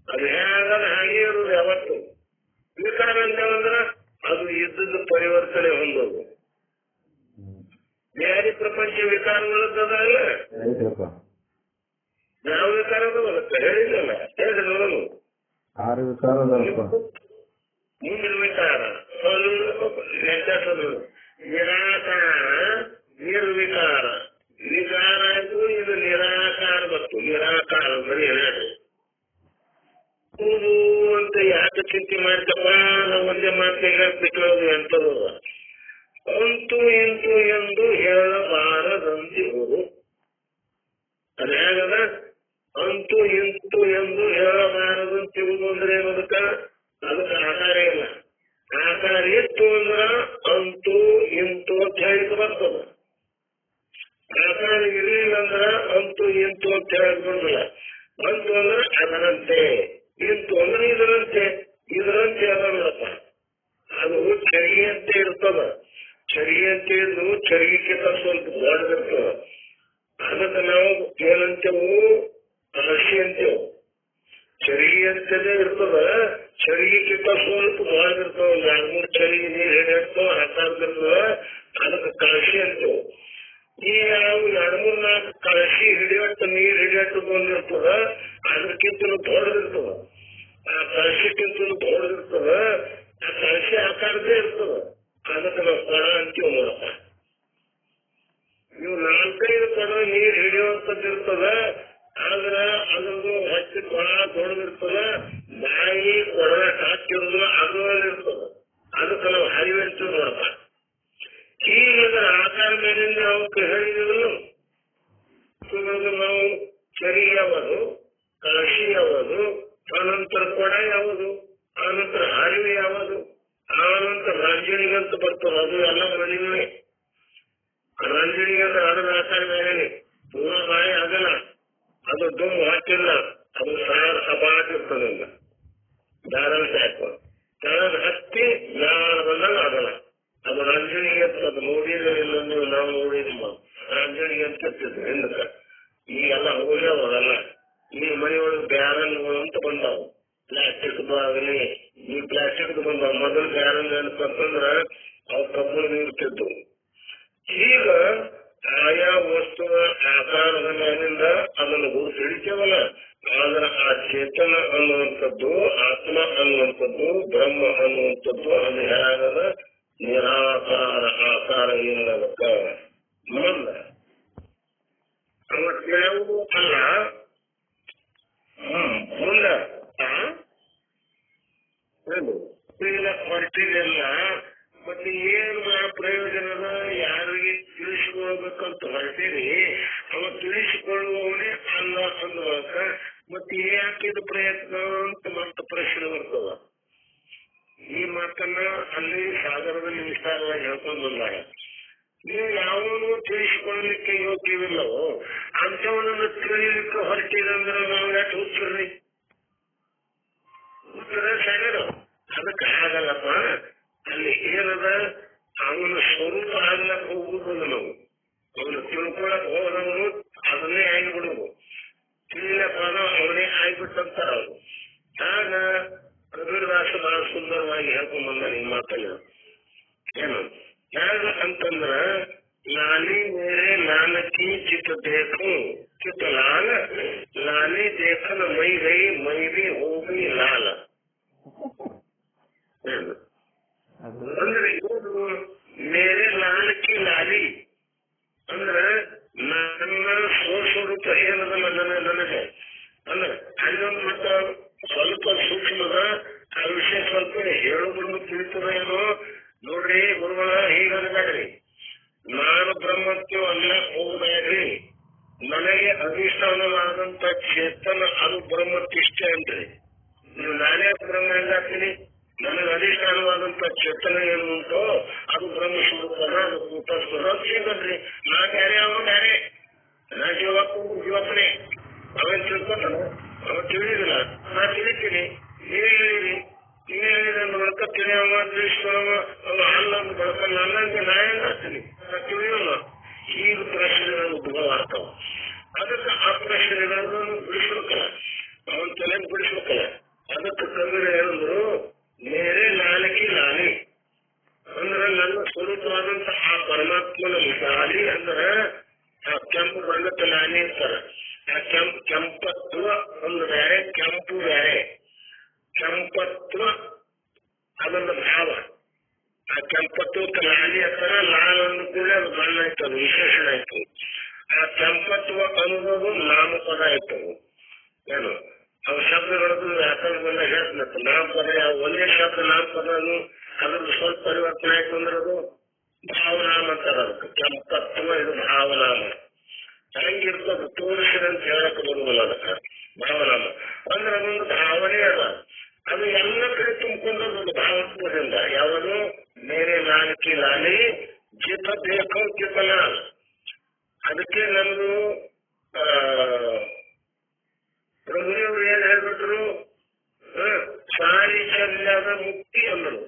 ಅದು ಹೇಗಾದ ಹಾಗೆ ಇರುವುದು ಯಾವತ್ತು. ವಿಕಾರ ಅಂತಂದ್ರೆ ಅದು ಇದ್ದದ್ದು ಪರಿವರ್ತನೆ ಹೊಂದೋದು. ಬೇರೆ ಪ್ರಪಂಚ ವಿಕಾರಗಳದ್ದಲ್ಲ, ಯಾವ ವಿಕಾರದ ಬರುತ್ತೆ ಹೇಳಿಲ್ಲ. ಹೇಳಿದ್ರೆ ನೋಡೋದು 6 ವಿಕಾರದಪ್ಪ. ಮುಂದಿನ ವಿಕಾರ ನಿರಾಕಾರ, ನಿರ್ವಿಕಾರ. ವಿಕಾರ ಆಯ್ತು, ಇದು ನಿರಾಕಾರ ಮತ್ತು ನಿರಾಕಾರ ಬರೀ ಹೇಳಿ ಅಂತ ಯಾಕೆ ಚಿಂತೆ ಮಾಡ್ತಪ್ಪ. ನಾವು ಒಂದೇ ಮಾತಿಗೆ ಬಿಟ್ಟೋದು ಎಂತದು ಅಂತೂ ಇಂತು ಎಂದು ಹೇಳಬಾರದಂತಿರುವುದು. ಅದು ಹೇಗದ ಅಂತೂ ಇಂತು ಎಂದು ಹೇಳಬಾರದಂತಿರುವುದು ಅಂದ್ರೆ ಏನದಕ್ಕ ಅದಕ್ಕೆ ಆಕಾರ ಇಲ್ಲ. ಆಕಾರ ಇತ್ತು ಅಂದ್ರ ಅಂತೂ ಇಂತು ಅಂತ ಹೇಳಿದ್ ಬರ್ತದ. ಆಕಾರ ಇರಲಿಲ್ಲ ಅಂದ್ರ ಅಂತೂ ಇಂತು ಅಂತ ಹೇಳಿದ್ ಬಂದಿಲ್ಲ. ಅಂತು ಅಂದ್ರೆ ಅದರಂತೆ, ಇಂತು ಅಂದ್ರೆ ಇದರಂತೆ, ಇದರಂತೆ ಅದಲ್ಲಪ್ಪ. ಅದು ಚರಿಗೆಯಂತೆ ಇರ್ತದ. ಚರಿಗೆಯಂತೆ ಇದ್ದು ಚರಿಗೆಕ್ಕಿಂತ ಸ್ವಲ್ಪ ದೊಡ್ಡದಿರ್ತದ. ಅದಕ್ಕೆ ನಾವು ಏನಂತೇವು ರಾಶಿ ಅಂತೇವು. ಚರಿಗೆ ಅಂತಲೇ ಇರ್ತದ, ಚರಿಗೆಕ್ಕಿಂತ ಸ್ವಲ್ಪ ದೊಡ್ಡದಿರ್ತದ. 2-3 ಚರಿಗೆ ನೀರು ಹಿಡಿಯತ್ತೋ ಹಾಕಾದಿರ್ತದ, ಅದಕ್ಕೆ ಕಳಶಿ ಅಂತೇವು. ಈ ನಾವು 2-3-4 ಕಳಶಿ ಹಿಡಿಯಟ್ಟು ನೀರು ಹಿಡಿಯಟ್ಟು ಬಂದಿರ್ತದ, ಅದಕ್ಕಿಂತಲೂ ದೊಡ್ಡದಿರ್ತದ. ಆ ಕಳಶಿಕ್ಕಿಂತಲೂ ದೊಡ್ಡದಿರ್ತದ. ಆ ಕಳಶಿ ಆಕಾರದೇ ಇರ್ತದ. ಅದಕ್ಕೆ ನಾವು ಕೊಡ ಅಂತೀವಿ ನೋಡಪ್ಪ. ನೀವು 4-5 ಕೊಡ ನೀರು ಹಿಡಿಯುವಂತದ್ದಿರ್ತದ. ಆದ್ರೆ ಅದ್ರದ್ದು ಹಚ್ಚಿ ಕೊಡ ದೊಡ್ಡದಿರ್ತದ. ಬಾಯಿ ಕೊಡ ಹಾಕಿರೋದು ಅದರಲ್ಲಿರ್ತದ. ಅದಕ್ಕೆ ನಾವು ಹರಿವೆ ಅಂತೀವಿ ನೋಡಪ್ಪ. ಈಗ ಅದರ ಆಕಾರ ಮೇಲಿಂದ ಅವಕ್ಕೆ ಹೇಳಿದ್ರು ನಾವು ಚರಿ ಯಾವುದು, ಕಳಶಿ ಯಾವುದು, ಆನಂತರ ಕೊಡ ಯಾವುದು, ಆನಂತರ ಹರಿವೆ ಯಾವುದು, ಆನಂತರ ರಂಜಣಿಗಂತ ಬರ್ತದೆ. ಅದು ಎಲ್ಲ ಮಳಿವೆ. ರಂಜಣಿಗೆ ಅಂದ್ರೆ ಅದರ ಆಕಾರ ಮೇಲೆ ಪೂರ್ಣ ಬಾಯಿ ಆಗಲ್ಲ, ಅದು ದುಮ್ಮು ಹಾಕಿಲ್ಲ, ಅದು ಸಪಾಟಿರ್ತದಿಲ್ಲ. ಧಾರಾಳ ಸಾಕು ತಳದ ಹತ್ತಿ ಯಾರ ಬಂದಾಗ ಆಗಲ್ಲ. ಅದು ರಂಜಣಿಗೆ ಅಂತ ಅದು ನೋಡಿರಲಿಲ್ಲ. ನೀವು ನಾವು ನೋಡಿದ್ವಿ. ರಂಜಣಿಗೆ ಅಂತ ಕತ್ತಿದ್ರು ಹಿಂದಕ್ಕೆ. ಈಗೆಲ್ಲ ಹೋಗ್ಯಾವಲ್ಲ. ಈ ಮನೆಯೊಳಗೆ ಬ್ಯಾರನ್ಗಳು ಅಂತ ಬಂದಾವು. ಪ್ಲಾಸ್ಟಿಕ್ ಆಗಲಿ ಈ ಪ್ಲಾಸ್ಟಿಕ್ ಬಂದಾವ. ಮೊದಲು ಬ್ಯಾರನ್ ಏನಪ್ಪಂತಂದ್ರ ಅವು ಕಬ್ಬು ಇರ್ತಿದ್ವು. ಈಗ ಆಯಾ ವಸ್ತುವ ಆಕಾರದ ಮೇಲಿಂದ ಅದನ್ನು ಗುರುತು ಹಿಡಿತೇವಲ್ಲ. ಆದ್ರೆ ಆ ಚೇತನ ಅನ್ನುವಂಥದ್ದು, ಆತ್ಮ ಅನ್ನುವಂಥದ್ದು, ಬ್ರಹ್ಮ ಅನ್ನುವಂಥದ್ದು ಅದು ಹೇಗದ ನಿರಾಕಾರ ಆಕಾರ ಇಲ್ಲದಕ್ಕ ಮುಂದ ಅವತ್ತು ಯಾವುದೂ ಅಲ್ಲ. ಮುಂದ ಹೊರಟಿದೆಲ್ಲ. ಮತ್ತೆ ಏನು ಪ್ರಯೋಜನದ ಯಾರಿಗೆ ತಿಳಿಸಿಕೊಳ್ಬೇಕಂತ ಹೊರಟಿರಿ ಅವ ತಿಳಿಸಿಕೊಳ್ಳುವವನೇ ಅಲ್ಲ ಅನ್ನುವಾಗ ಮತ್ತೆ ಯಾಕಿದು ಪ್ರಯತ್ನ ಅಂತ ಮತ್ತೆ ಪ್ರಶ್ನೆ ಬರ್ತದ. ಈ ಮಾತನ್ನ ಅಲ್ಲಿ ಸಾಗರದಲ್ಲಿ ವಿಸ್ತಾರವಾಗಿ ಹೇಳ್ಕೊಂಡು ಬಂದಾಗ ನೀವು ಯಾವನು ತಿಳಿಸಿಕೊಳ್ಳಲಿಕ್ಕೆ ಯೋಗ್ಯವಿಲ್ಲವೋ ಅಂಥವನನ್ನು ತಿಳಿಯಲಿಕ್ಕೆ ಹೊರಟಿದಂದ್ರೆ ನಾವು ಯಾಕೆ ಹುಚ್ಚಿರ್ರಿ ಉತ್ತರ ಸಾಗರ. ಅದಕ್ಕೆ ಆಗಲ್ಲಪ್ಪ. ಅಲ್ಲಿ ಏನದ ಅವನ ಸ್ವರೂಪ ಆಗ್ಲಕ್ ಹೋಗುವುದಿಲ್ಲ. ನಾವು ಅವನು ತಿಳ್ಕೊಳಕ್ ಹೋದವನು ಅದನ್ನೇ ಆಗಿಬಿಡುದು. ತಿಳಿಯಪ್ಪ ಅವನೇ ಆಗ್ಬಿಟ್ಟಂತಾರ ಅವರು. ಆಗ ಕಬೀರದಾಸ ಬಹಳ ಸುಂದರವಾಗಿ ಹೇಳ್ಕೊಂಡ್ ಬಂದ ಈ ಮಾತನ್ನ. ಏನು ಹೇಗ ಅಂತಂದ್ರ लाली मेरे लाल की चित देखूं चित लाल लाली देखन मई गई मई भी हो गई लाल. ಅಂದ್ರೆ ಮೇರೆ ಲಾಲ್ ಕಿ ಲಾಲಿ ಅಂದ್ರೆ ಅಂತ ಏನದಲ್ಲ ನನಗೆ ಅಂದ್ರೆ ಅದೊಂದು ಮತ್ತ ಸ್ವಲ್ಪ ಸೂಕ್ಷ್ಮದ ಆ ವಿಷಯ ಸ್ವಲ್ಪ ಹೇಳೋದ್ರಿಂದ ತಿಳಿತದ ಏನೋ ನೋಡ್ರಿ ಗುರುಗಳ ಹೀಗನಬೇಡ್ರಿ. ನಾನು ಬ್ರಹ್ಮತ್ವ ಅಲ್ಲ ಹೋಗ್ಬೇಡ್ರಿ. ನನಗೆ ಅಧಿಷ್ಠಾನವಾದಂತ ಚೇತನ ಅದು ಬ್ರಹ್ಮತ್ತಿಷ್ಟೇ ಅನ್ರಿ. ನೀವು ನಾನೇ ಬ್ರಹ್ಮ ಎಂದಾಗ್ತೀನಿ. ನನಗೆ ಅಧಿಷ್ಠಾನವಾದಂತ ಚೇತನ ಏನು ಉಂಟೋ ಅದು ಬ್ರಹ್ಮ ಸ್ವರೂಪದ ಅದು ಕೂತಸ್ತದ ಸಿಗಲ್ರಿ. ನಾ ಬ್ಯಾರೆ ಅವ ಬ್ಯಾರೆ. ನಾ ಜೀವಪ್ಪನೇ ಅವೇನ್ ತಿಳ್ಕೊತಾನ ಅವ ತಿಳಿದಿಲ್ಲ. ನಾ ತಿಳಿತೀನಿ. ನೀವೇ ಹೇಳಿರಿ. ನೀವೇ ಹೇಳಿದ ಬಳಕ ತಿಳಿಯವ ತಿಳಿಸ್ಕೊಳವ ಅವ ಅಲ್ಲೊಂದು ಬಳಕ ನನ್ನಂಗೆ ನಾ ಹೆಂಗಾಗ್ತೀನಿ ನಾ ತಿಳಿಯೋಲ್ಲ. ಈಗ ಪ್ರಶ್ನೆಗಳು ಉದ್ಭವ ಆಗ್ತಾವ. ಅದಕ್ಕೆ ಆ ಪ್ರಶ್ನೆಗಳನ್ನು ಬಿಡಿಸ್ಬೇಕಲ್ಲ, ಅವನ ತಲೆ ಬಿಡಿಸ್ಬೇಕಲ್ಲ. ಅದಕ್ಕೆ ಕವಿರ ಹೇಳಿದ್ರು ಮೇರೆ ಲಾಲಕಿ ಲಾಲಿ ಅಂದ್ರೆ ನನ್ನ ಸ್ವರೂಪವಾದಂತ ಆ ಪರಮಾತ್ಮನ ಲಾಲಿ ಅಂದ್ರ ಆ ಕೆಂಪು ಬಣ್ಣದ ಲಾಲಿ ಅಂತಾರ. ಆ ಕೆಂಪತ್ವ ಒಂದು ಬೇರೆ, ಕೆಂಪು ಬೇರೆ. ಕೆಂಪತ್ವ ಅದೊಂದು ಭಾವ. ಆ ಕೆಂಪತ್ವಕ್ಕೆ ಲಾಲಿ ಅಂತಾರ. ಲಾಲ್ ಅಂದ ಕೂಡ ಅದು ಬಣ್ಣ ಆಯ್ತು, ಅದು ವಿಶೇಷಣ ಆಯ್ತು. ಆ ಕೆಂಪತ್ವ ಅನ್ನೋದು ನಾಮಪದ ಆಯ್ತು. ಏನು ಅವು ಶಬ್ದಗಳದ್ದು ವ್ಯಾಕರಣ ಬಂದ ಹೇಳ್ತನತ್ತು. ನಾಮಪದ ಒಂದೇ ಶಬ್ದ ನಾಮಪದನು ಅದ್ರದ್ದು ಸ್ವಲ್ಪ ಪರಿವರ್ತನೆ ಆಯ್ತು ಅಂದ್ರೆ ಅದು ಭಾವನಾಮ ಅಂತಾರ. ಅದಕ್ಕೆ ಕೆಂಪತ್ವ ಇದು ಭಾವನಾಮ. ಹೆಂಗಿರ್ತದ ತೋರಿಸಿದಂತ ಹೇಳಕ್ ಬರುವುದಿಲ್ಲ. ಅದಕ್ಕೆ ಭಾವನಾಮ ಅಂದ್ರೆ ಅದೊಂದು ಭಾವನೆ ಅದ. ಅದು ಎಲ್ಲ ಕಡೆ ತುಂಬಿಕೊಂಡದ್ದು ಭಾವತ್ವದಿಂದ. ಯಾವುದು ಮೇರೆ ಲಾಲಕಿ ಲಾಲಿ ಜಿತ ಬೇಕೋ ಜಿತನ. ಅದಕ್ಕೆ ನಮ್ದು ಪ್ರಭುದೇವರು ಏನ್ ಹೇಳ್ಬಿಟ್ರು, ಸಾರಿ ಚಂದದ ಮುಕ್ತಿ ಅಂದರು.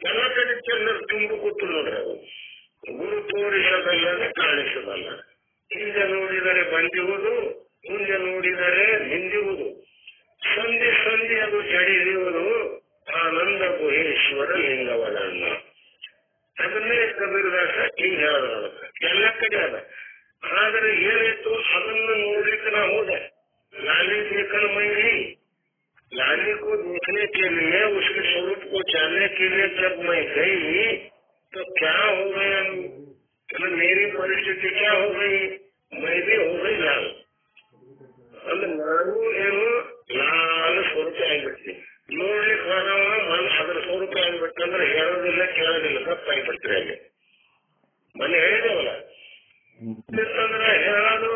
ಎಲ್ಲ ಕಡೆ ಚಂದ್ರ ತುಂಬ ಕೂತು ನೋಡ್ರಿ. ಅದು ಗುರು ತೋರಿಸದಲ್ಲ ಕಾಣಿಸದಲ್ಲ. ಹಿಂದೆ ನೋಡಿದರೆ ಬಂದಿರುವುದು, ಮುಂದೆ ನೋಡಿದರೆ ನಿಂದಿರುವುದು, ಸಂಧಿ ಸಂಧಿ ಅದು ಜಡಿಯುವುದು ಆನಂದ ಗುಹೇಶ್ವರ ಲಿಂಗವನನ್ನ. ಅದನ್ನೇ ಕಬೀರದಾಸ ಹಿಂಗೆ ಹೇಳಿದ್ರು. ಎಲ್ಲ ಕಡೆ ಅದ. ಆದರೆ ಏನಾಯ್ತು ಅದನ್ನು ನೋಡ್ಲಿಕ್ಕೆ ನಾ ಹೋದೆ. लाली देखकर मैं गई। लाली को देखने के लिए, उसके स्वरूप को जानने के लिए जब मैं गई तो क्या हो गया, मेरी परिस्थिति क्या हो गई, मैं भी हो गई लाल. ಅಂದ್ರೆ ನಾನು ಏನು ಲಾಲ್ ಸ್ವರೂಪ ಆಗಿಬಿಡ್ತೀನಿ. ನೋಡ್ಲಿಕ್ಕೆ ಹೋದವ ಅದರ ಸ್ವರೂಪ ಆಗಿಬಿಟ್ಟಂದ್ರೆ ಹೇಳೋದಿಲ್ಲ ಕೇಳೋದಿಲ್ಲ, ತಪ್ಪಾಗಿಬಿಡ್ತೀರಿ. ಅಲ್ಲಿ ಮನೆ ಹೇಳಿದೇವಲ್ಲ ಅಂದ್ರೆ ಹೇಳೋದು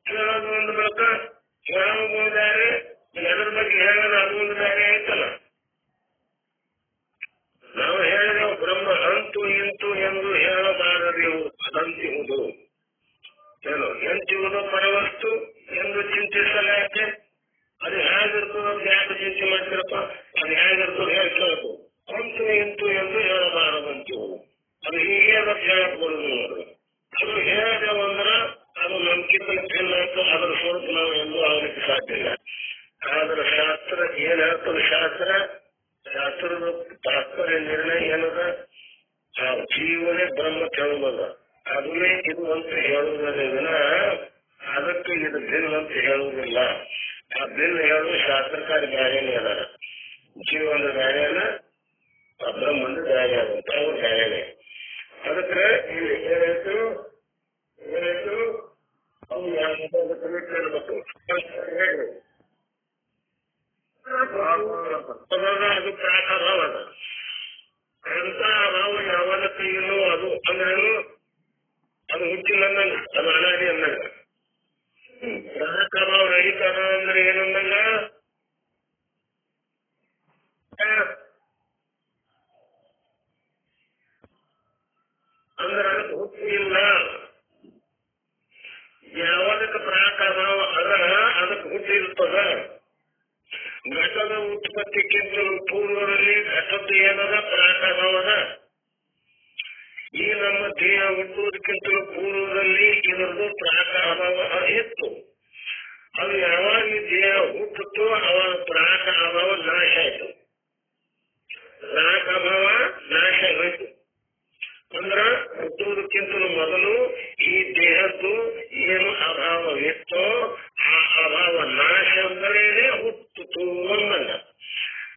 ಕೇಳೋದು ಒಂದು ಬಳಕ ಹೇಳೋದು ಬೇರೆ, ಎದ್ರ ಬಗ್ಗೆ ಹೇಳೋದು ಅದು ಒಂದು ಬೇರೆ ಆಯ್ತಲ್ಲ. ನಾವು ಹೇಳಿದೆವು ಬ್ರಹ್ಮ ಅಂತು ಇಂತು ಎಂದು ಹೇಳಬಾರದೆವು, ಅದಂತಿಹುದು. ಏನು ಎಂತಿಹುದು ಪರವಸ್ತು ಎಂದು ಚಿಂತಿಸಲಾಕೆ. ಅದು ಹೇಗಿರ್ತದೆ ಅಂತ ಯಾಕೆ ಚಿಂತೆ ಮಾಡ್ತೀರಪ್ಪ, ಅದು ಹೇಗಿರ್ತದೆ ಹೇಗೆ ಕೇಳಬೇಕು. ಅಂತು ಇಂತು ಎಂದು ಹೇಳಬಾರದಂತಿಹುದು, ಅದು ಹೀಗೆ ಅದಕ್ಕೆ ಹೇಳಕ್ ಬರುದು ನೋಡ್ರಿ. ಅದು ಹೇಳಿದೆವು ಅಂದ್ರೆ ಅದು ನಂಬಿಕೆ ತಿನ್ನಾಯ್ತು, ಅದರ ಸ್ವರೂಪ ನಾವು ಎಂದೂ ಆಗಲಿಕ್ಕೆ ಸಾಧ್ಯ ಇಲ್ಲ. ಆದ್ರೆ ಶಾಸ್ತ್ರ ಏನ್ ಹೇಳ್ತದೆ, ಶಾಸ್ತ್ರದ ತಾತ್ಪರ್ಯ ನಿರ್ಣಯ ಏನದ, ಆ ಜೀವನೇ ಬ್ರಹ್ಮ ಹೇಳುವುದ. ಅದನ್ನೇ ಇದು ಅಂತ ಹೇಳುವುದಿಲ್ಲ, ಅದಕ್ಕೆ ಇದು ಭಿನ್ನ ಅಂತ ಹೇಳುವುದಿಲ್ಲ. ಆ ಭಿನ್ನ ಹೇಳುವುದು ಶಾಸ್ತ್ರಕಾರ ಬ್ಯಾರೇನೆ ಅದಾರ. ಜೀವನ ಬ್ಯಾರೇನ, ಬ್ರಹ್ಮಂದ ಬ್ಯಾರೆ ಆದಂತ ಅವ್ರು ಬ್ಯಾರೇನೆ. ಅದಕ್ಕೆ ಇಲ್ಲಿ ಏನಾಯ್ತು ಅವು ಹೇಳ್ಬೇಕು. ಅದು ಪ್ರಾಕಾರವ ಅದ. ಅಂತ ನಾವು ಯಾವಾಗ ಕೈಯನ್ನು ಅದು ಅಂದ್ರೇನು, ಅದು ಹುಟ್ಟಿಲ್ಲ ಅಂದಂಗ, ಅದು ಅನಾದಿ ಅಂದಂಗ. ಪ್ರಾಕಾರ ರಹಿತರ ಅಂದ್ರೆ ಏನಂದಂಗ, ಅಂದ್ರೆ ಅದಕ್ಕೆ ಹುಟ್ಟಿ ಇಲ್ಲ. ಯಾವದಕ್ಕೆ ಪ್ರಾಕಾರ ಅದ ಅದಕ್ಕೆ ಹುಟ್ಟಿರ್ತದ. ಘಟದ ಉತ್ಪತ್ತಿಕ್ಕಿಂತಲೂ ಪೂರ್ವದಲ್ಲಿ ಘಟದ್ದು ಏನದ, ಪ್ರಾಕಾರವದ. ಈ ನಮ್ಮ ದೇಹ ಹುಟ್ಟುವುದಕ್ಕಿಂತಲೂ ಪೂರ್ವದಲ್ಲಿ ಇದರದ್ದು ಪ್ರಾಕಾರಭಾವ ಇತ್ತು. ಅದು ಯಾವಾಗ ಈ ದೇಹ ಹುಟ್ಟಿತು ಅವಾಗ ಪ್ರಾಕಾರಭಾವ ನಾಶ ಆಯ್ತು. ಪ್ರಾಕಾರಭಾವ ನಾಶ ಆಗೋಯ್ತು. ಅಂದ್ರ ಹುಟ್ಟುವುದಕ್ಕಿಂತಲೂ ಮೊದಲು ಈ ದೇಹದ್ದು ಏನು ಅಭಾವವಿತ್ತೋ ಆ ಅಭಾವ ನಾಶ ಅಂದ್ರೇನೆ ಹುಟ್ಟಿತು ಅಂದಂಗ.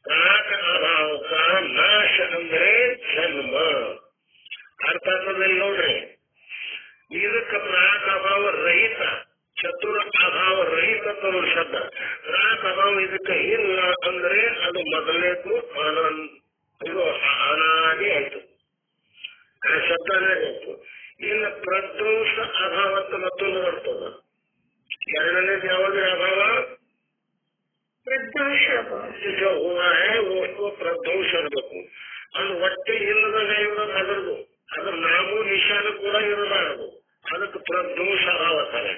ಪ್ರಾಕ ಅಭಾವಕ ನಾಶ ಅಂದ್ರೆ ಜನ್ಮ. ಅರ್ಥ ಆಗ್ತದಲ್ಲಿ ನೋಡ್ರಿ. ಇದಕ್ಕೆ ಪ್ರಾಕ ಅಭಾವ ರಹಿತ ಚತುರ್ ವಸ್ತುರ ಅಭಾವ ರಹಿತ ಶಬ್ದ. ಪ್ರಾಕ್ ಅಭಾವ ಇದಕ್ಕೆ ಇಲ್ಲ ಅಂದ್ರೆ ಅದು ಮೊದಲೇದು ಇದು ಅನಾದಿ ಆಯ್ತು, ಶಬ್ದನೇ ಆಯ್ತು. ಇನ್ನು ಪ್ರಧ್ವಂಸ ಅಭಾವ ಅಂತ ಮತ್ತೊಂದು ಬರ್ತದ. ಎರಡನೇದು ಯಾವಾಗ ಅಭಾವ? जो हुआ है उसको प्रध्ವಂಸ ಇರಬೇಕು. ಅದು ಒಟ್ಟೆ ಇಲ್ಲದಾಗ ಇರೋದು ಅದರದು, ಅದ್ರ ನಾಮು ನಿಶಾನ ಕೂಡ ಇರಬಾರದು. ಅದಕ್ಕೆ ಪ್ರಧ್ವಂಸ ಅಭಾವತಾರೆ.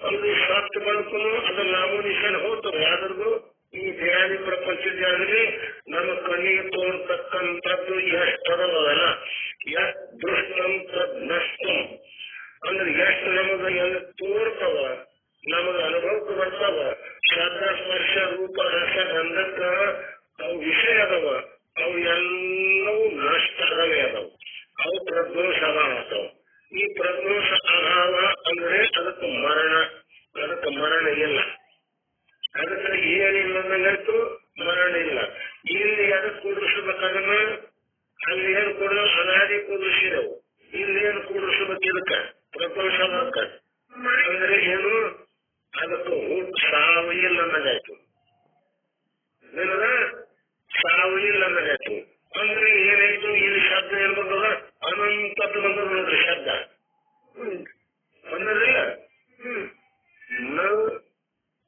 ಅದು ಸತ್ತು ಬಳಕು ಅದ್ರ ನಾಮು ನಿಶಾನ ಹೋಗ್ತದೆ. ಯಾವ್ದು ಈ ದೇಹಾದಿ ಪ್ರಪಂಚದಲ್ಲಿ ನಮ್ಮ ಕಣ್ಣಿಗೆ ತೋರ್ತಕ್ಕಂಥದ್ದು ಎಷ್ಟದಲ್ಲ, ಎಷ್ಟ್ ದೃಷ್ಟಂ ತದ್ ನಷ್ಟಂ ಅಂದ್ರೆ ಎಷ್ಟು ನಮಗ ತೋರ್ತವ, ನಮಗ ಅನುಭವಕ್ಕೆ ಬರ್ತಾವ. ಶಬ್ದ ಸ್ಪರ್ಶ ರೂಪ ರಸ ಗಂಧಕ್ಕ ಅವು ವಿಷಯ ಅದಾವ, ಅವು ಎಲ್ಲವೂ ನಷ್ಟ ಆಗವೇ ಅದಾವ. ಅವು ಪ್ರಧ್ವಂಸ ಅಭಾವ ಅದಾವ. ಈ ಪ್ರಧ್ವಂಸ ಅಭಾವ ಅಂದ್ರೆ ಅದಕ್ಕೆ ಮರಣ ಇಲ್ಲ. ಅದಕ್ಕೆ ಏನಿಲ್ಲದಂಗಾಯ್ತು, ಮರಣ ಇಲ್ಲ. ಇಲ್ಲಿ ಅದಕ್ಕೆ ಕುದುರಿಸಬೇಕಾದನ್ನ ಅಲ್ಲಿ ಏನು ಕೊಡೋ ಅನಾದಿ ಕುದುರಿಸಿದವು, ಇಲ್ಲಿ ಏನು ಕುದುರಿಸಬೇಕು ಇದಕ್ಕ ಪ್ರಧ್ವಂಸ ಅಂದ್ರೆ ಏನು? ಅದಕ್ಕೆ ಸಾವು ಇಲ್ಲ ಅನ್ನೋದಾಯ್ತು. ಸಾವು ಇಲ್ಲ ಅನ್ನೋದಾಯ್ತು ಅಂದ್ರೆ ಏನಾಯ್ತು? ಇಲ್ಲಿ ಶಬ್ದ ಏನ್ ಬಂದದ? ಅನಂತದ್ದು ಬಂದ ನೋಡ್ರಿ ಶಬ್ದ ಬಂದದಿಲ್ಲ. ನಾವು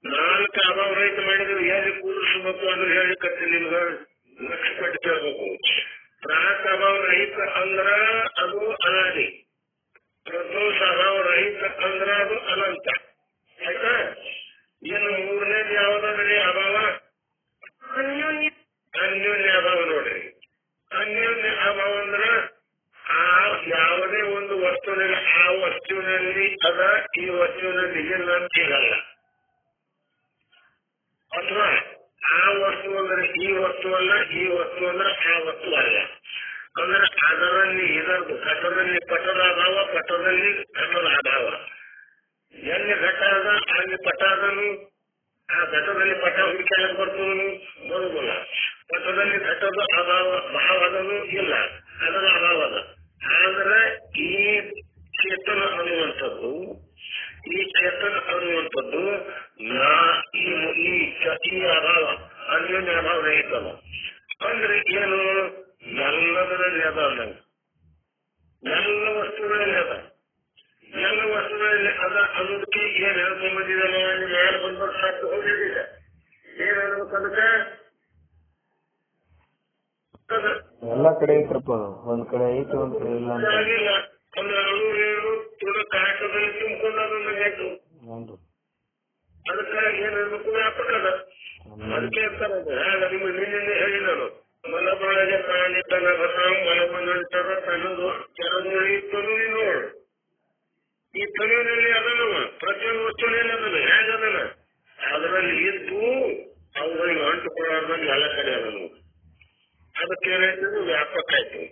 4 ಅಭಾವ ರಹಿತ ಮಾಡಿದ್ರೆ ಎಲ್ಲಿ ಕೂರಿಸಬೇಕು ಅಂದ್ರೆ ಹೇಳಿಕತ್ತಿ ನಿಮ್ಗ ಲಕ್ಷ ಪಟ್ಟು ಕೇಳ್ಬೇಕು. ಪ್ರಾಕ್ ಅಭಾವ ರಹಿತ ಅಂದ್ರ ಅದು ಅನಾದಿ, ಪ್ರಧ್ವಂಸ ಅಭಾವ ರಹಿತ ಅಂದ್ರ ಅದು ಅನಂತ. ಆಯ್ತಾ? ಇನ್ನು ಮೂರನೇದು ಯಾವ್ದಾದ್ರಿ ಅಭಾವ? ಅನ್ಯೋನ್ಯ ಅಭಾವ ನೋಡ್ರಿ. ಅನ್ಯೋನ್ಯ ಅಭಾವ ಅಂದ್ರ ಯಾವುದೇ ಒಂದು ವಸ್ತುವಿನಲ್ಲಿ ಆ ವಸ್ತುವಿನಲ್ಲಿ ಅದ, ಈ ವಸ್ತುವಿನಲ್ಲಿ ಇಲ್ಲ ಅಂತ ಸಿಗಲ್ಲ. ಅಥವಾ ಆ ವಸ್ತು ಅಂದ್ರೆ ಈ ವಸ್ತು ಅಲ್ಲ, ಈ ವಸ್ತು ಅಂದ್ರೆ ಆ ವಸ್ತು ಅಲ್ಲ. ಅಂದ್ರೆ ಅದರಲ್ಲಿ ಇದರದು ಘಟದಲ್ಲಿ ಪಟದ ಅಭಾವ, ಪಟದಲ್ಲಿ ಘಟದ ಅಭಾವ. ಎಲ್ಲಿ ಘಟ ಅದ ಅಲ್ಲಿ ಪಟ ಅದನು, ಆ ಘಟದಲ್ಲಿ ಪಟ ಹುಡುಕಾಡಕ್ ಬರ್ತದನು ಬರುದಿಲ್ಲ. ಪಟದಲ್ಲಿ ಘಟದ ಅಭಾವ ಭಾವ ಅದನು ಇಲ್ಲ, ಅದರ ಅಭಾವ ಅದ. ಆದ್ರೆ ಈ ಚೇತನ ಅನ್ನುವಂಥದ್ದು ಈ ಅಭಾವ ಅನ್ಯೋನ್ಯ ಅಭಾವ ರಹಿತದ. ಅಂದ್ರೆ ಏನು? ಎಲ್ಲದರಲ್ಲಿ ಅದ ಅಂದಂಗ, ಎಲ್ಲ ವಸ್ತುಗಳಲ್ಲಿ ಅದ. ಎಲ್ಲ ವಸ್ತುಗಳಲ್ಲಿ ಅದ ಅನ್ನೋದಕ್ಕೆ ಏನ್ ಹೇಳ್ಕೊಂಡ್ಬಂದಿದ್ದಾನೆ? ಯಾರು ಬಂದವರು ಸಾಕು ಹೋಗಿದ್ದಿಲ್ಲ. ಏನ್ ಹೇಳ್ಬೇಕು ಅದಕ್ಕೆ? ಎಲ್ಲ ಕಡೆ ಐತ್ರಪ್ಪ, ಒಂದ್ ಕಡೆ ಐತಿ ಒಂದ್ ಕಡೆ ಇಲ್ಲ ಆಗಿಲ್ಲ. ಒಂದು ಅಣು ಕಾಟದಲ್ಲಿ ತುಂಬಿಕೊಂಡಾಯ್ತು. ಅದಕ್ಕೆ ಏನ್ ಹೇಳ್ಬೇಕು? ವ್ಯಾಪಕದ. ಅದಕ್ಕೆ ಇರ್ತಾರೆ ನಿಮ್ಮ ನಿನ್ನೆ ಹೇಳಿ ನಾನು, ಮನದೊಳಗೆ ಪ್ರಾಣಿ ತನ್ನ ಮನಮನಂತರ ತನ್ನದು ಕೆರದಲ್ಲಿ ತನುವಿ ನೋಡು. ಈ ತನುವಿನಲ್ಲಿ ಅದನ್ನವ ಪ್ರತಿಯೊಂದು ವಸ್ತುವಿನಲ್ಲಿ ಅದನ್ನ ಹೇಗದನ ಅದರಲ್ಲಿ ಇದ್ದು ಅವುಗಳಿಗೆ ಅಂಟುಕೊಳ್ಳೋದ್ರಲ್ಲಿ ಎಲ್ಲ ಕಡೆ ಅದನ್ನು. ಅದಕ್ಕೆ ಏನಾಯ್ತದು? ವ್ಯಾಪಕ ಆಯ್ತು.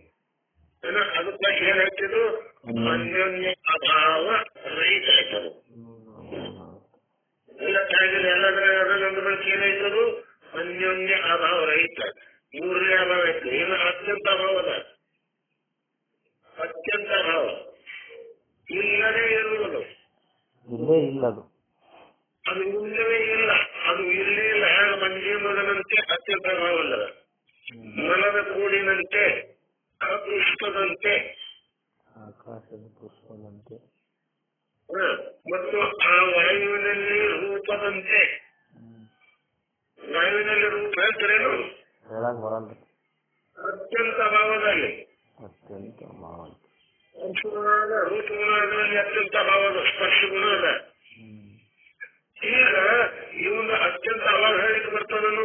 ಅದಕ್ಕೆ ಏನಾಯ್ತದು? ಅನ್ಯೋನ್ಯ ಅಭಾವ ರಹಿತ ಆಯ್ತದು. ಎಲ್ಲ ಕೆಳಗಿನ ಎಲ್ಲದರ ಅದನ್ನೊಂದು ಬಳಕೆ ಏನಾಯ್ತದು? ಅನ್ಯೋನ್ಯ ಅಭಾವ ರಹಿತ. ಮೂರನೇ ಅಭಾವ ಆಯ್ತು. ಏನು? ಅತ್ಯಂತ ಅಭಾವದ. ಅತ್ಯಂತ ಅಭಾವ ಇಲ್ಲದೇ ಇರುವುದು. ಅದು ಇಲ್ಲವೇ ಇಲ್ಲ, ಅದು ಇಲ್ಲೇ ಇಲ್ಲ. ಹೇಳ ಮಂಜಿ ಮಗನಂತೆ ಅತ್ಯಂತ ಅಭಾವ ಅಲ್ಲದ. ಮನದ ಕೂಡಿನಂತೆ, ಪುಷ್ಪದಂತೆ, ಆಕಾಶದ ಪುಷ್ಪದಂತೆ, ಮತ್ತು ಆ ವಾಯುವಿನಲ್ಲಿ ರೂಪದಂತೆ. ವಾಯುವಿನಲ್ಲಿ ರೂಪ ಹೇಳ್ತಾರೇನು? ಅತ್ಯಂತ ಭಾವದಲ್ಲಿ, ಅತ್ಯಂತ ಭಾವ ಅಂಶಗುಣದ ರೂಪಗುಣದಲ್ಲಿ ಅತ್ಯಂತ ಭಾವದ ಸ್ಪರ್ಶ ಗುಣ ಅದ. ಈಗ ಇವನು ಅತ್ಯಂತ ಅಭಾವ ಹೇಳಿಕೆ ಬರ್ತಾನನು,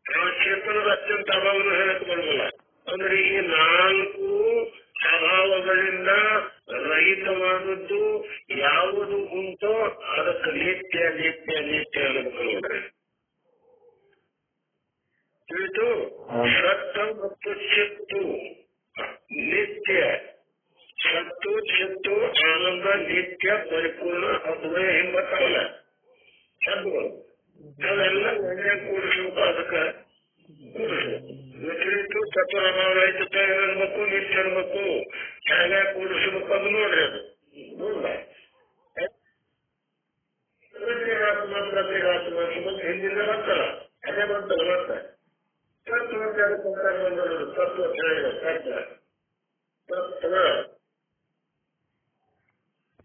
ಆ ಚೇತನದ ಅತ್ಯಂತ ಅಭಾವನು ಹೇಳಕ್ ಬರುದಿಲ್ಲ. ಅಂದ್ರೆ ಈ 4 ಅಭಾವಗಳಿಂದ ರಹಿತವಾದದ್ದು ಯಾವುದು ಉಂಟೋ ಅದಕ್ಕೆ ನಿತ್ಯ ನಿತ್ಯ ನಿತ್ಯ ಅನುಭವ ತಿಳಿತು. ಸತ್ತ ಮತ್ತು ಚಿತ್ತು ನಿತ್ಯ, ಸತ್ತು ಚಿತ್ತು ಆನಂದ ನಿತ್ಯ ಪರಿಪೂರ್ಣ ಅದ್ವಯ ಎಂಬತ್ತಲ್ಲ ಶಬ್ದಗಳು. ಅವೆಲ್ಲ ಒಳ್ಳೆ ಕೂಡಿಸ್ಬೇಕು. ಅದಕ್ಕೆ ತಿಳಿತು. ಚತುರ ಅಭಾವ ರಹಿತ ಇರಬೇಕು, ನಿತ್ಯ ಇರ್ಬೇಕು. ಹೇಗೆ ಕೂಡಿಸ್ಬೇಕು ಅದು ನೋಡ್ರಿ. ಅದು ಹಿಂದಿಂದ ಬರ್ತಲ್ಲ ಅದೇ ಬರ್ತಲ್ಲ ಮತ್ತೆ ತತ್ವ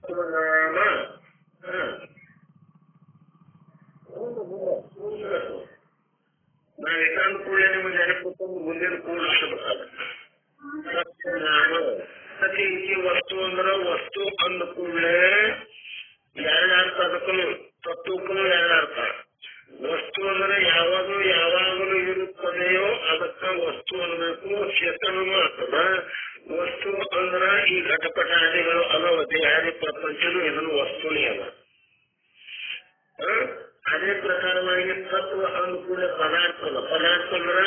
ತತ್ವನಾಮ ನಾವೇನಾದ್ರು ಕೂಡ ನಿಮಗೆ ನೆನಪುಕೊಂಡು ಮುಂದಿನ ಕೂಡಿಸಬೇಕಾಗುತ್ತೆ. ಸತ್ಯನಾಮ ಸತಿ ಈ ವಸ್ತು ಅಂದ್ರ ವಸ್ತು ಅಂದ ಕೂಡಲೇ ಎರಡರ್ಥ ಅದಕ್ಕೂ ತತ್ವಕ್ಕೂ ಎರಡರ್ಥ. ವಸ್ತು ಅಂದ್ರೆ ಯಾವಾಗಲೂ ಇರುತ್ತದೆಯೋ ಅದಕ್ಕ ವಸ್ತು ಅನ್ಬೇಕು, ಚೇತನೂ ಆಗ್ತದ. ವಸ್ತು ಅಂದ್ರ ಈ ಘಟಪಟಾದಿಗಳು ಅದಾವ, ದೇಹಾದಿ ಪ್ರಪಂಚನು ಇದನ್ನು ವಸ್ತುನೇ ಅದ. ಅದೇ ಪ್ರಕಾರವಾಗಿ ತತ್ವ ಅಂದ್ಕೂಡ ಪದಾರ್ಥ ಅದ. ಪದಾರ್ಥ ಅಂದ್ರ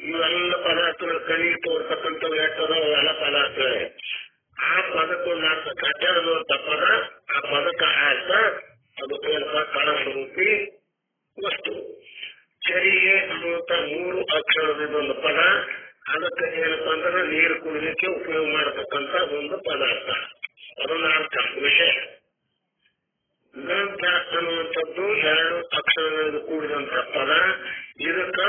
ಇವೆಲ್ಲ ಪದಾರ್ಥಗಳು ಕಣ್ಣಿಗೆ ತೋರ್ತಕ್ಕಂಥವು ಎಟ್ಟದ ಅವೆಲ್ಲ ಪದಾರ್ಥಗಳೇ. ಆ ಪದಕ್ಕೊಂದು ಅರ್ಥ ಕಟ್ಟ ಅನ್ನುವಂಥ ಪದ, ಆ ಪದಕ್ಕ ಅರ್ಥ ಅದು ಏನಪ್ಪ ಕಾಲಸ್ವರೂಪಿ ವಸ್ತು. ಚರಿಗೆ ಅನ್ನುವಂಥ 3 ಅಕ್ಷರದೊಂದು ಪದ, ಅದಕ್ಕೆ ಏನಪ್ಪಾ ಅಂದ್ರೆ ನೀರು ಕುಡಿಲಿಕ್ಕೆ ಉಪಯೋಗ ಮಾಡತಕ್ಕಂಥ ಒಂದು ಪದಾರ್ಥ, ಅದೊಂದು ಅರ್ಥ ವಿಷಯ. ಗ್ರಂಥ ಅನ್ನುವಂಥದ್ದು 2 ಅಕ್ಷರಗಳಿಂದ ಕೂಡಿದಂತ ಪದ. ಇದಕ್ಕ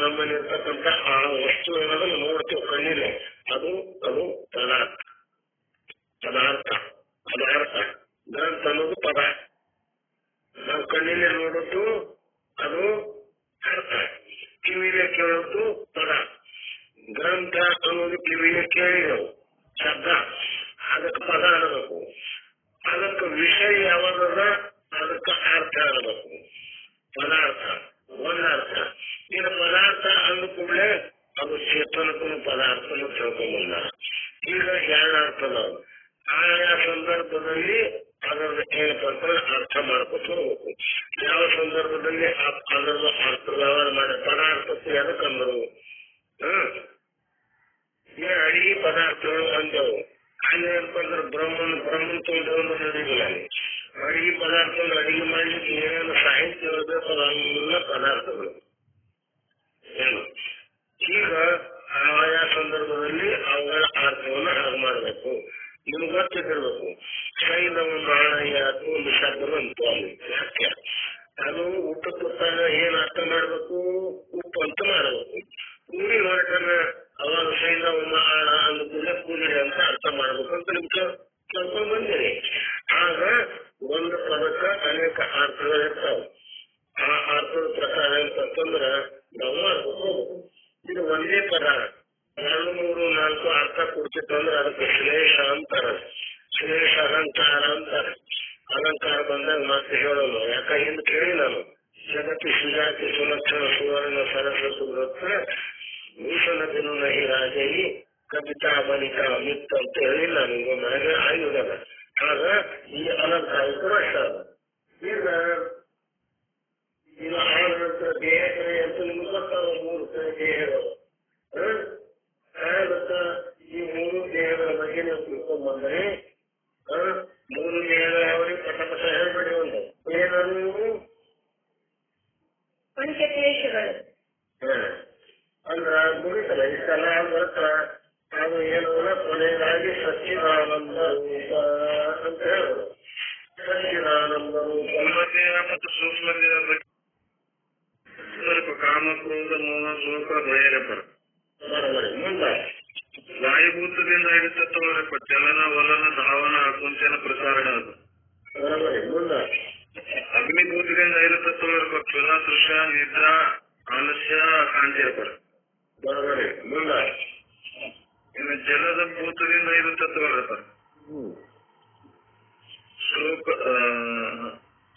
ನಮ್ಮಲ್ಲಿರ್ತಕ್ಕಂಥ ಆ ವಸ್ತು ಅನ್ನೋದನ್ನು ನೋಡ್ತೇವೆ ಕಣ್ಣಿಗೆ, ಅದು ಪದಾರ್ಥ. ಗ್ರಂಥ ಅನ್ನೋದು ಪದ, ನಾವು ಕಣ್ಣಿಗೆ ನೋಡೋದು ಅದು ಅರ್ಥ, ಕಿವಿಗೆ ಕೇಳೋದು ಪದ. ಗ್ರಂಥ ಅನ್ನೋದು ಕಿವಿಗೆ ಕೇಳಿದವು ಶಬ್ದ, ಅದಕ್ಕೆ ಪದ ಅನ್ನಬೇಕು. ಅದಕ್ಕೆ ವಿಷಯ ಯಾವಾಗದ ಅದಕ್ಕೆ ಅರ್ಥ ಅನ್ನಬೇಕು. ಪದಾರ್ಥ ಒಂದರ್ಥ. ಇದು ಪದಾರ್ಥ ಅಂದ ಕೂಡಲೇ ಅದು ಚೇತನಕ್ಕೂ ಪದಾರ್ಥನು ತಿಳ್ಕೊಂಬಂದ. ಈಗ 2 ಅರ್ಥದ ಆಯಾ ಸಂದರ್ಭದಲ್ಲಿ ಅದರ ಏನಪ್ಪ ಅಂತ ಅರ್ಥ ಮಾಡ್ಕೊತ ಹೋಗ್ಬೇಕು. ಯಾವ ಸಂದರ್ಭದಲ್ಲಿ ಅದರ ಅರ್ಥ ವ್ಯವಹಾರ ಮಾಡಿ ಪದಾರ್ಥಕ್ಕೆ ಅದಕ್ಕಂದರು ಅಡಿಗೆ ಪದಾರ್ಥಗಳು ಅಂದೆವು. ಅಲ್ಲಿ ಏನಪ್ಪ ಅಂದ್ರೆ ಬ್ರಹ್ಮನ್ ತಗೊಂಡು ನಡೆಯುವುದಿಲ್ಲ. ಅಲ್ಲಿ ಅಡಿಗೆ ಪದಾರ್ಥ ಅಡಿಗೆ ಮಾಡ್ಲಿಕ್ಕೆ ಏನೇನು ಸಾಹಿತ್ಯ ಇರಬೇಕು ಅದೆಲ್ಲ ಪದಾರ್ಥಗಳು ಏನು. ಈಗ ಆಯಾ ಸಂದರ್ಭದಲ್ಲಿ ಅವುಗಳ ಅರ್ಥವನ್ನು ಹಾಗೆ ಮಾಡಬೇಕು. ನಿಮ್ಗೆ ಗೊತ್ತಿರಬೇಕು, ಶೈಲವು ನಾಣಯ್ಯ ಒಂದು ಶಬ್ದ ಬಂತು ಅಲ್ಲಿ ವಾಕ್ಯ. ಅದು ಊಟಕ್ಕೊತ್ತಾಗ ಏನ್ ಅರ್ಥ ಮಾಡ್ಬೇಕು, ಉಪ್ಪು ಅಂತ ಮಾಡಬೇಕು. ಕೂಡಿ ಹೊರಟನ ಅವಾಗ ಶೈಲವನ್ನ ಆಣ ಅಂದ್ಕೂಡಲೇ ಕೂಡಿ ಅಂತ ಅರ್ಥ ಮಾಡ್ಬೇಕು ಅಂತ ನಿಮ್ಗೆ ಕಲ್ಕೊಂಡು ಬಂದಿರಿ. ಆಗ ಒಂದು ಪದಕ್ಕ ಅನೇಕ ಅರ್ಥಗಳಿರ್ತಾವೆ. ಆ ಅರ್ಥದ ಪ್ರಕಾರ ಅಂತಂದ್ರ ನಾವು ಮಾಡ್ಬೇಕು ಹೋಗ್ಬೇಕು. ಇದು ಒಂದೇ ಪದ 2, 3, 4 ಅರ್ಥ ಕೊಡ್ತಿತ್ತಂದ್ರೆ ಅದಕ್ಕೆ ಶ್ಲೇಷ ಅಂತಾರ. ಶ್ಲೇಷ ಅಲಂಕಾರ ಅಂತಾರ. ಅಲಂಕಾರ ಬಂದಾಗ ಮತ್ತೆ ಹೇಳೋದು, ಯಾಕ ಹಿಂದ್ ಕೇಳಿ ನಾನು ಜಗತ್ತು ಸುಜಾತಿ ಸುಲಕ್ಷಣ ಸುವರ್ಣ ಸರಸ ಸುವೃತ್ತ ಭೂಷಣ ದಿನ ನಹಿ ರಾಜಯಿ ಕವಿತಾ ಬಲಿತಾ ಮಿತ್ ಅಂತ ಹೇಳಿಲ್ಲ ನಿಮ್ಗೆ ಮನೆಗೆ ಆಯುಧದ. ಆಗ ಈ ಅಲಂಕಾರಿಕ ವರ್ಷ ಈಗ ಆದ ನಂತರ ದೇಹಕರೆ ಅಂತ ನಿಮ್ಗೆ ಗೊತ್ತಾವ 3 ದೇಹಗಳು. ಈ 3 ದೇಹಗಳ ಬಗ್ಗೆ ನೀವು ತಿಳ್ಕೊಂಡ್ ಬಂದರೆ 3 ದೇಹಗಳ ಯಾವ್ರಿಗೆ ಪಟ ಹೇಳ್ಬೇಡಿ. ಒಂದು ಏನನ್ನು ಪಂಚಕ್ಲೇಶಗಳು ಅಂದ್ರ ಮುಗಿತಲ್ಲ ಇಷ್ಟೆಲ್ಲ ಬರ್ತ ಅದು ಏನಲ್ಲ ಕೊನೆಗಾಗಿ ಸಚ್ಚಿದಾನಂದ ರೂಪ ಅಂತ ಹೇಳೋದು. ಸಚ್ಚಿದಾನಂದ ರೂಪ ಮತ್ತು ಸೂಕ್ಷ್ಮ ಕಾಮಕ್ರೋಧ ಮೋಹ ಶೋಕ ಭಯರಪರ ಮುಂದೆ ವಾಯುಭೂತದಿಂದ ಇರುತ್ತವರಪ್ಪ ಚಲನ ವಲನ ಧಾವನ ಆಕುಂಚನ ಪ್ರಸಾರಣ ಅದು. ಮುಂದೆ ಅಗ್ನಿಭೂತದಿಂದ ಇರುತ್ತವರಪ್ಪ ಕ್ಷುಲ ತೃಷ ನಿದ್ರಾ ಆಲಸ್ಯ ಕಾಂತಿಯಪರ. ಬರೋಬರಿ. ಮುಂದೆ ಇನ್ನು ಜಲದ ಭೂತದಿಂದ ಇರುತ್ತವರಪ್ಪ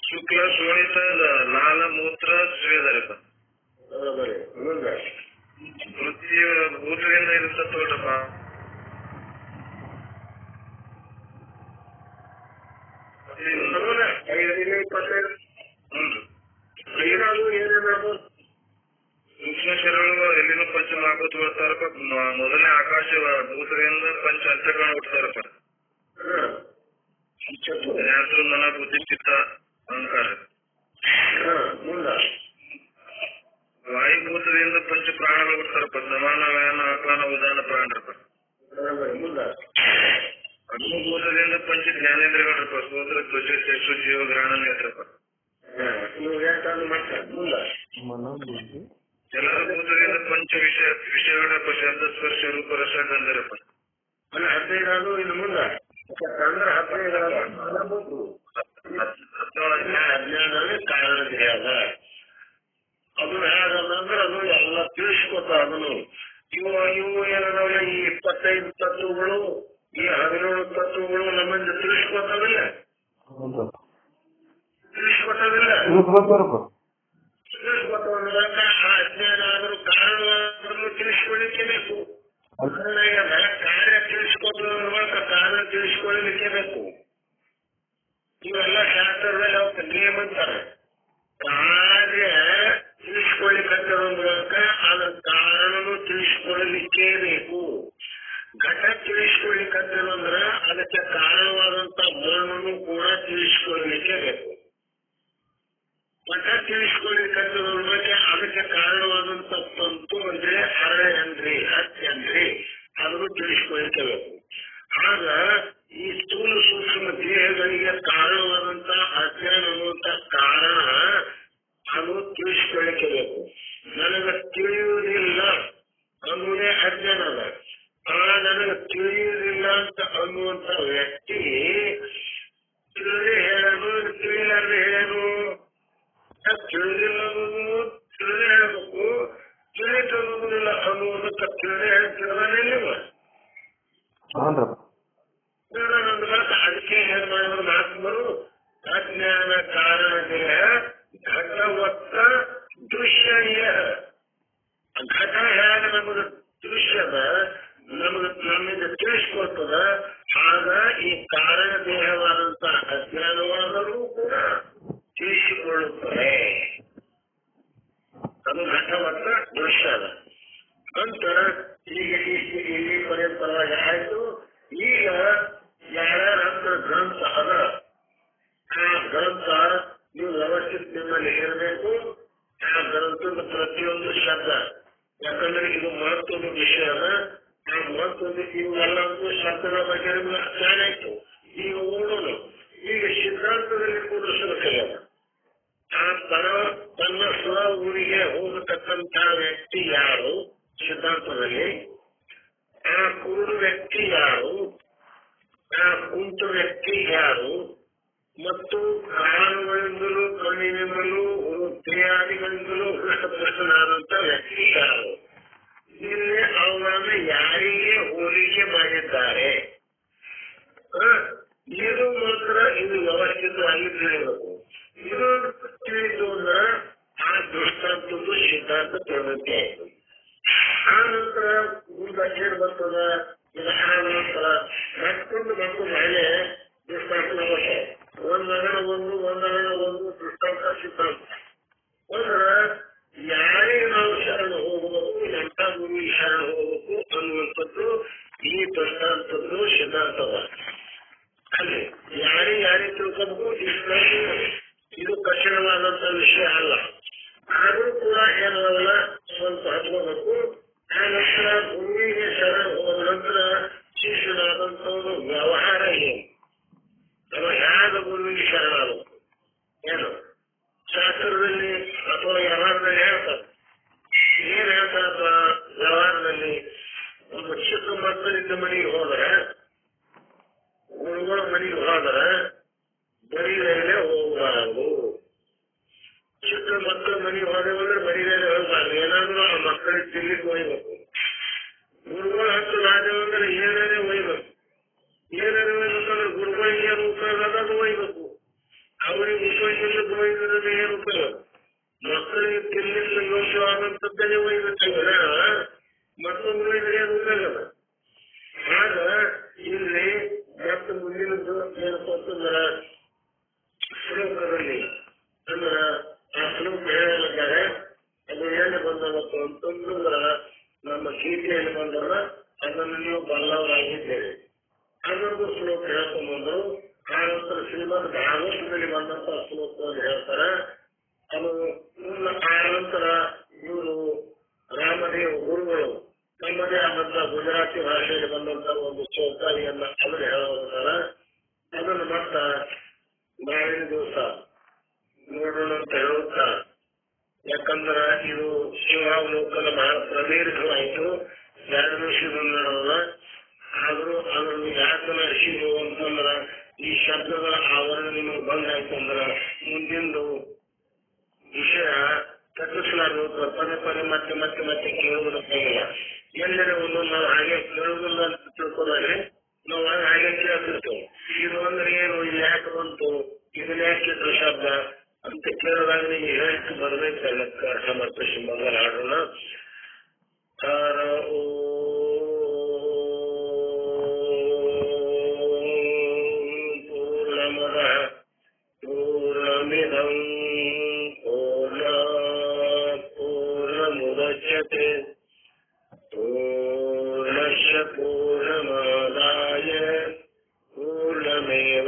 ಶುಕ್ಲ ಶೋಣಿತ ಲಾಲ ಮೂತ್ರ ಸ್ವೇದರಪ್ಪ. ಬರೋಬರಿ. ಮುಂದೆ ಪೃಥ್ವಿಯ ಭೂತದಿಂದ ಇರುತ್ತವರಪ್ಪ ಸೂಕ್ಷ್ಮ ಶರೀರಗಳು ಎಲ್ಲಿನೂ ಪಂಚ ಮಹಾಭೂತ ಬರ್ತಾರಪ್ಪ. ಮೊದಲನೇ ಆಕಾಶ ಭೂತದಿಂದ ಪಂಚ ಅಂತಗಳು ಹುಡ್ತಾರಪ್ಪ. ಮನ ಬುದ್ಧಿ ಚಿತ್ತ ಅಹಂಕಾರ. ವಾಯುಭೂತದಿಂದ ಪಂಚ ಪ್ರಾಣಗಳು ಬಿಡ್ತಾರಪ್ಪ. ಸಮಾನ ವ್ಯಾನ ಆಕ್ಲಾನ ಉದಾನ ಪ್ರಾಣರಪ್ಪ. ಅಗ್ನಿಭೂತದಿಂದ ಪಂಚ ಜ್ಞಾನೇಂದ್ರಗಳಪ್ಪ. ಸೋದ್ರ ತ್ವಚ ಚಕ್ಷು ಜೀವ ಗ್ರಹಣ ನೇತ್ರಪ್ಪ. ನೀವು ಯಾಕಂದ್ರೆ ಮಾಡ್ತಾರೆ ಮುಂದ ಮನೋಬುದ್ಧಿ ಎಲ್ಲರೂ ಪಂಚ ವಿಷಯಗಳ ಶಬ್ದ ಸ್ಪರ್ಶ ರೂಪ ರಸ ಗಂಧರಪ್ಪ ಅಂದ್ರೆ 15 ಆದ್ರೂ ಇನ್ನು ಮುಂದ ಅಂದ್ರೆ 15 ಅಜ್ಞಾನವೇ ಕಾರಣ ದೇಹ ಅದು ಹೇಗಂದ್ರೆ ಅದು ಎಲ್ಲ ತಿಳಿಸ್ಕೊತ ಅದನ್ನು ಇವು ಏನದಲ್ಲ ಈ 25 ತತ್ವಗಳು ಈ 17 ತತ್ವಗಳು ನಮ್ಮಿಂದ ತಿಳಿಸ್ಕೊತವಿಲ್ಲ ತಿಳಿಸ್ಕೊಟ್ಟಂದಾಗ ಆ ಅಜ್ಞಾನ ಆದರೂ ಕಾರಣವಾದ್ರೂ ತಿಳಿಸ್ಕೊಳ್ಳಿಕ್ಕೆ ಬೇಕು ಕಾರ್ಯ ತಿಳಿಸ್ಕೊಡುವಾಗ ಕಾರಣ ತಿಳಿಸ್ಕೊಳ್ಳಲಿಕ್ಕೆ ಬೇಕು ಇವೆಲ್ಲ ಶಾಸ್ತ್ರದಲ್ಲಿ ಅವಕ್ಕೆ ನಿಯಮ ಅಂತಾರೆ ಕಾರ್ಯ ತಿಳಿಸ್ಕೊಳ್ಳಿಕ್ಕೆ ಅದರ ಕಾರಣನು ತಿಳಿಸ್ಕೊಳ್ಳಲಿಕ್ಕೆ ಬೇಕು ಘಟ ತಿಳಿಸ್ಕೊಳ್ಳಿಕ್ಕಂದ್ರೆ ಅದಕ್ಕೆ ಕಾರಣವಾದಂತ ಮಣ್ಣನ್ನು ಕೂಡ ತಿಳಿಸ್ಕೊಳ್ಳಲಿಕ್ಕೆ ಬೇಕು ಮಠ ತಿಳಿಸ್ಕೊಳ್ಳಿಕ್ಕಂದ್ರೆ ಅದಕ್ಕೆ ಕಾರಣವಾದಂತ ತಂತು ಅಂದ್ರೆ ಹರಳೆ ಅಂದ್ರಿ ಹತ್ತಿ ಅಂದ್ರಿ ಅದನ್ನು ತಿಳಿಸ್ಕೊಳ್ಳಿಕ್ಕೆ ಬೇಕು ಆಗ ಈ ಸ್ಥೂಲ ಸೂಕ್ಷ್ಮ ದೇಹಗಳಿಗೆ ಕಾರಣವಾದಂತ ಅಜ್ಞಾನ ಅನ್ನುವಂತ ಕಾರಣ ಅದು ತಿಳಿಸ್ಕೊಳ್ಳಿಕ್ಕೆ ಬೇಕು ನನಗೆ ತಿಳಿಯುವುದಿಲ್ಲ ಅನ್ನುವುದೇ ಅಜ್ಞಾನ ಅದ ನನಗೆ ತಿಳಿಯುವುದಿಲ್ಲ ಅಂತ ಅನ್ನುವಂತ ವ್ಯಕ್ತಿ ತಿಳಿದೇ ಹೇಳೋದು ತಿಳಿಲಾರ್ದೆ ಹೇಳೋದು ತಿಳಿದಿಲ್ಲ ಅನ್ನೋದು ತಿಳಿದೇ ಹೇಳಬೇಕು ತಿಳಿದುವುದಿಲ್ಲ ಅನ್ನುವುದಕ್ಕೆ ತಿಳಿದೇ ಹೇಳ್ತಿರೋದಿಲ್ಲ ಅದಕ್ಕೆ ಏನ್ ಮಾಡಿದ್ರು ಮಹಾತ್ಮರು ಅಜ್ಞಾನ ಕಾರಣ ದೇಹ ಘಟವತ್ತ ದೃಶ್ಯ ಘಟ ಹೇಗ ನಮಗೆ ದೃಶ್ಯದ ನಮಗೆ ತಿಳಿಸ್ಕೊಡ್ತದ ಆಗ ಈ ಕಾರಣ ದೇಹವಾದಂತ ಅಜ್ಞಾನವಾದರೂ ಕೂಡ ತಿಳಿಸಿಕೊಳ್ಳುತ್ತದೆ ಅದು ಘಟವತ್ತ ದೃಶ್ಯ ಅದ ನಂತರ ಈಗ ಇಲ್ಲಿ ಪರ್ಯಂತರವಾಗಿ ಆಯ್ತು ಈಗ ಯಾರ್ಯಾರ ಗ್ರಂಥ ಅದ ಆ ಗ್ರಂಥ ನೀವು ವ್ಯವಸ್ಥಿತ ನಿಮ್ಮಲ್ಲಿ ಇರಬೇಕು ಆ ಗ್ರಂಥದ ಪ್ರತಿಯೊಂದು ಶಬ್ದ ಯಾಕಂದ್ರೆ ಇದು ಮಹತ್ವದ ವಿಷಯ ಅದ ಆ ಮಹತ್ವದ ಇವೆಲ್ಲ ಶಬ್ದಗಳ ಬಗ್ಗೆ ಜ್ಞಾನ ಆಯ್ತು ಈಗ ಓಡೋಣ ಈಗ ಸಿದ್ಧಾಂತದಲ್ಲಿ ಕೂಡಿಸಬೇಕಾಗ್ಯದ ಆ ತನ್ನ ಸ್ವ ಊರಿಗೆ ಹೋಗತಕ್ಕಂತ ವ್ಯಕ್ತಿ ಯಾರು ಸಿದ್ಧಾಂತದಲ್ಲಿ ಆ ಕುರುಡು ವ್ಯಕ್ತಿ ಯಾರು ಆ ಕುಂಟು ವ್ಯಕ್ತಿ ಯಾರು ಮತ್ತು ಕಾರಣಗಳಿಂದಲೂ ಕಣ್ಣಿನಿಂದಲೂ ದೇಹಾದಿಗಳಿಂದಲೂ ಹೃಷ್ಟಪುಷ್ಟನಾದಂತ ವ್ಯಕ್ತಿ ಯಾರು ಇಲ್ಲಿ ಅವುಗಳನ್ನು ಯಾರಿಗೆ ಹೋಲಿಕೆ ಮಾಡಿದ್ದಾರೆ ಇದು ಮಾತ್ರ ಇದು ವ್ಯವಸ್ಥಿತವಾಗಿ ತಿಳಿಯಬೇಕು ಇದು ತಿಳಿದು ಅಂದ್ರೆ ಆ ದೃಷ್ಟಾಂತದ್ದು ಸಿದ್ಧಾಂತ ಪ್ರವೃತ್ತಿ ಆಯ್ತು ಆ ನಂತರ ಮುಂದೇನು ಬರ್ತದ ಆ ನಂತರ ಮತ್ತೊಂದು ಮಹಿಳೆ ದೃಷ್ಟಾಂತ ನಮಗೆ ಒಂದಗಣ ಒಂದು ದೃಷ್ಟಾಂತ ಸಿದ್ಧಾಂತ ಅಂದ್ರೆ ಯಾರಿಗೆ ನಾವು ಶರಣ ಹೋಗಬೇಕು ಎಂಥ ಗುರು ಶರಣ ಹೋಗಬೇಕು ಅನ್ನುವಂಥದ್ದು ಈ ದೃಷ್ಟಾಂತದ್ದು ಸಿದ್ಧಾಂತದ ಅಲ್ಲಿ ಯಾರಿಗೆ ತಿಳ್ಕೋಬೇಕು ಇದು ಕಠಿಣವಾದಂತ ವಿಷಯ ಅಲ್ಲ ಆದ್ರೂ ಕೂಡ ಏನಲ್ಲ ಸ್ವಲ್ಪ ಹಚ್ಕೋಬೇಕು ಆ ನಂತರ ಗುರುವಿಗೆ ಶರಣ ಹೋದ ನಂತರ ಶಿಷ್ಯನಾದಂಥವ್ರು ವ್ಯವಹಾರ ಏನು ಯಾವ ಗುರುವಿಗೆ ಶರಣಾಗಬೇಕು ಏನು ಶಾಸ್ತ್ರದಲ್ಲಿ ಅಥವಾ ವ್ಯವಹಾರದಲ್ಲಿ ಹೇಳ್ತಾರೆ ಏನ್ ಹೇಳ್ತಾರಪ್ಪ ವ್ಯವಹಾರದಲ್ಲಿ ಒಂದು ಚಿಕ್ಕ ಮಕ್ಕಳಿದ್ದ ಮನೆಗೆ ಹೋದ್ರೆ ಗುರುಗಳ ಮನೆಗೆ ಹೋದ್ರೆ ಬರೀರಲ್ಲೇ ಹೋಗಬಾರದು ಚಿಕ್ಕ ಮಕ್ಕಳ ಮನೆಗೆ ಹೋದೇವಂದ್ರೆ ಬರೀರಲ್ಲೇ ಹೋಗಬಾರ್ದು ಏನಾದ್ರೂ ಆ ಮಕ್ಕಳಿಗೆ ತಿನ್ಲಿಕ್ಕೆ ಒಯ್ಬೇಕು ಗುರುಗಳ ಹತ್ತು ರಾಜವಂದ್ರೆ ಏನೇನೇ ಒಯ್ಬೇಕು ಏನೇನೇ ಒಯ್ಬೇಕಂದ್ರೆ ಗುರುಗಳಿಗೆ ಏನು ಉಪಯೋಗ ಅದನ್ನು ಒಯ್ಬೇಕು ಅವರಿಗೆ ಉಪಯೋಗ ಒಯ್ದ್ರೆ ಏನು ಉಪಯೋಗ ಮಕ್ಕಳಿಗೆ ತಿನ್ಲಿಕ್ಕೆ ಯೋಗ್ಯವಾದಂಥದ್ದನ್ನೇ ಒಯ್ಬೇಕಲ್ಲ ಮತ್ತೊಂದು ಒಯ್ದ್ರೆ ಏನು ಉಪಯೋಗ ಆಗ ಇಲ್ಲಿ ಮತ್ತೆ ಮುಂದಿನದ್ದು ಏನಪ್ಪ ಅಂತಂದ್ರ ಶ್ಲೋಕದಲ್ಲಿ ಅಂದ್ರ ಆ ಶ್ಲೋಕ ಹೇಳಿದ್ದಾರೆ ಅದು ಎಲ್ಲಿ ಬಂದವತ್ತು ಅಂತಂದ್ರ ನಮ್ಮ ಗೀತೆಯಲ್ಲಿ ಬಂದಲ್ಲ ಅದನ್ನು ನೀವು ಬಲ್ಲವರಾಗಿದ್ದೇವೆ ಅದೊಂದು ಶ್ಲೋಕ ಹೇಳ್ಕೊಂಡ್ಬಂದ್ರು ಆ ನಂತರ ಶ್ರೀಮದ್ ಭಾಗವತದಲ್ಲಿ ಬಂದಂತ ಶ್ಲೋಕವನ್ನು ಹೇಳ್ತಾರೆ ಅದು ಆ ನಂತರ ಇವರು ರಾಮದೇವ ಗುರುಗಳು ನಮ್ಮದೇ ಆದಂತ ಗುಜರಾತಿ ಭಾಷೆಯಲ್ಲಿ ಬಂದಂತ ಒಂದು ಚೌಕಾಲಿಯನ್ನ ಅವರು ಹೇಳೋದಾರ ಅದನ್ನು ಮತ್ತ ನಾಳಿನ ದಿವಸ ನೋಡೋಣ ಅಂತ ಹೇಳೋದು ಯಾಕಂದ್ರೆ ಬಹಳ ಪ್ರದೀರ್ಘವಾಯಿತು, 2 ನಿಮಿಷದ ನೋಡೋಣ. ಆದ್ರೂ ಅದ್ರಲ್ಲಿ ಯಾಕೆ ನಡೆಸಿದ್ರು ಅಂತಂದ್ರ ಈ ಶಬ್ದಗಳ ಆವರಣ ನಿಮಗೆ ಬಂದಾಯ್ತು ಅಂದ್ರ ಮುಂದಿಂದು ವಿಷಯ ತಪ್ಪಿಸಲಾಗುತ್ತೆ. ಪದೇ ಪದೇ ಮತ್ತೆ ಮತ್ತೆ ಮತ್ತೆ ಕೇಳುವುದಕ್ಕಾಗಿಲ್ಲ. ಎಲ್ಲರೂ ಒಂದು ನಾವು ಹಾಗೆ ಕೇಳುವುದಿಲ್ಲ ಅಂತ ತಿಳ್ಕೊಂಡ್ರೆ ನಾವು ಹಾಗೆ ಕೇಳ್ತಿರ್ತೇವೆ. ಇದು ಅಂದ್ರೆ ಏನು, ಇಲ್ಲಿ ಯಾಕೆ ಬಂತು, ಇದನ್ನ ಯಾಕೆ ಶಬ್ದ ಅಂತ ಕೇಳಿದಾಗ ನಿಮಗೆ ಹೇಳಿಕೆ ಬರ್ಬೇಕಲ್ಲ. ಸಮರ್ಥ ಶಿವಮೊಗ್ಗ ಹಾಡೋಣ. ಪೂರ್ಣಮದ ಪೂರ್ಣಮಿದಂ ಪೂರ್ಣಮುದಚ್ಯತೆ ಪೂರ್ಣಸ್ಯ ಪೂರ್ಣಮಾದಾಯ ಪೂರ್ಣಮೇವಾವಶಿಷ್ಯತೆ.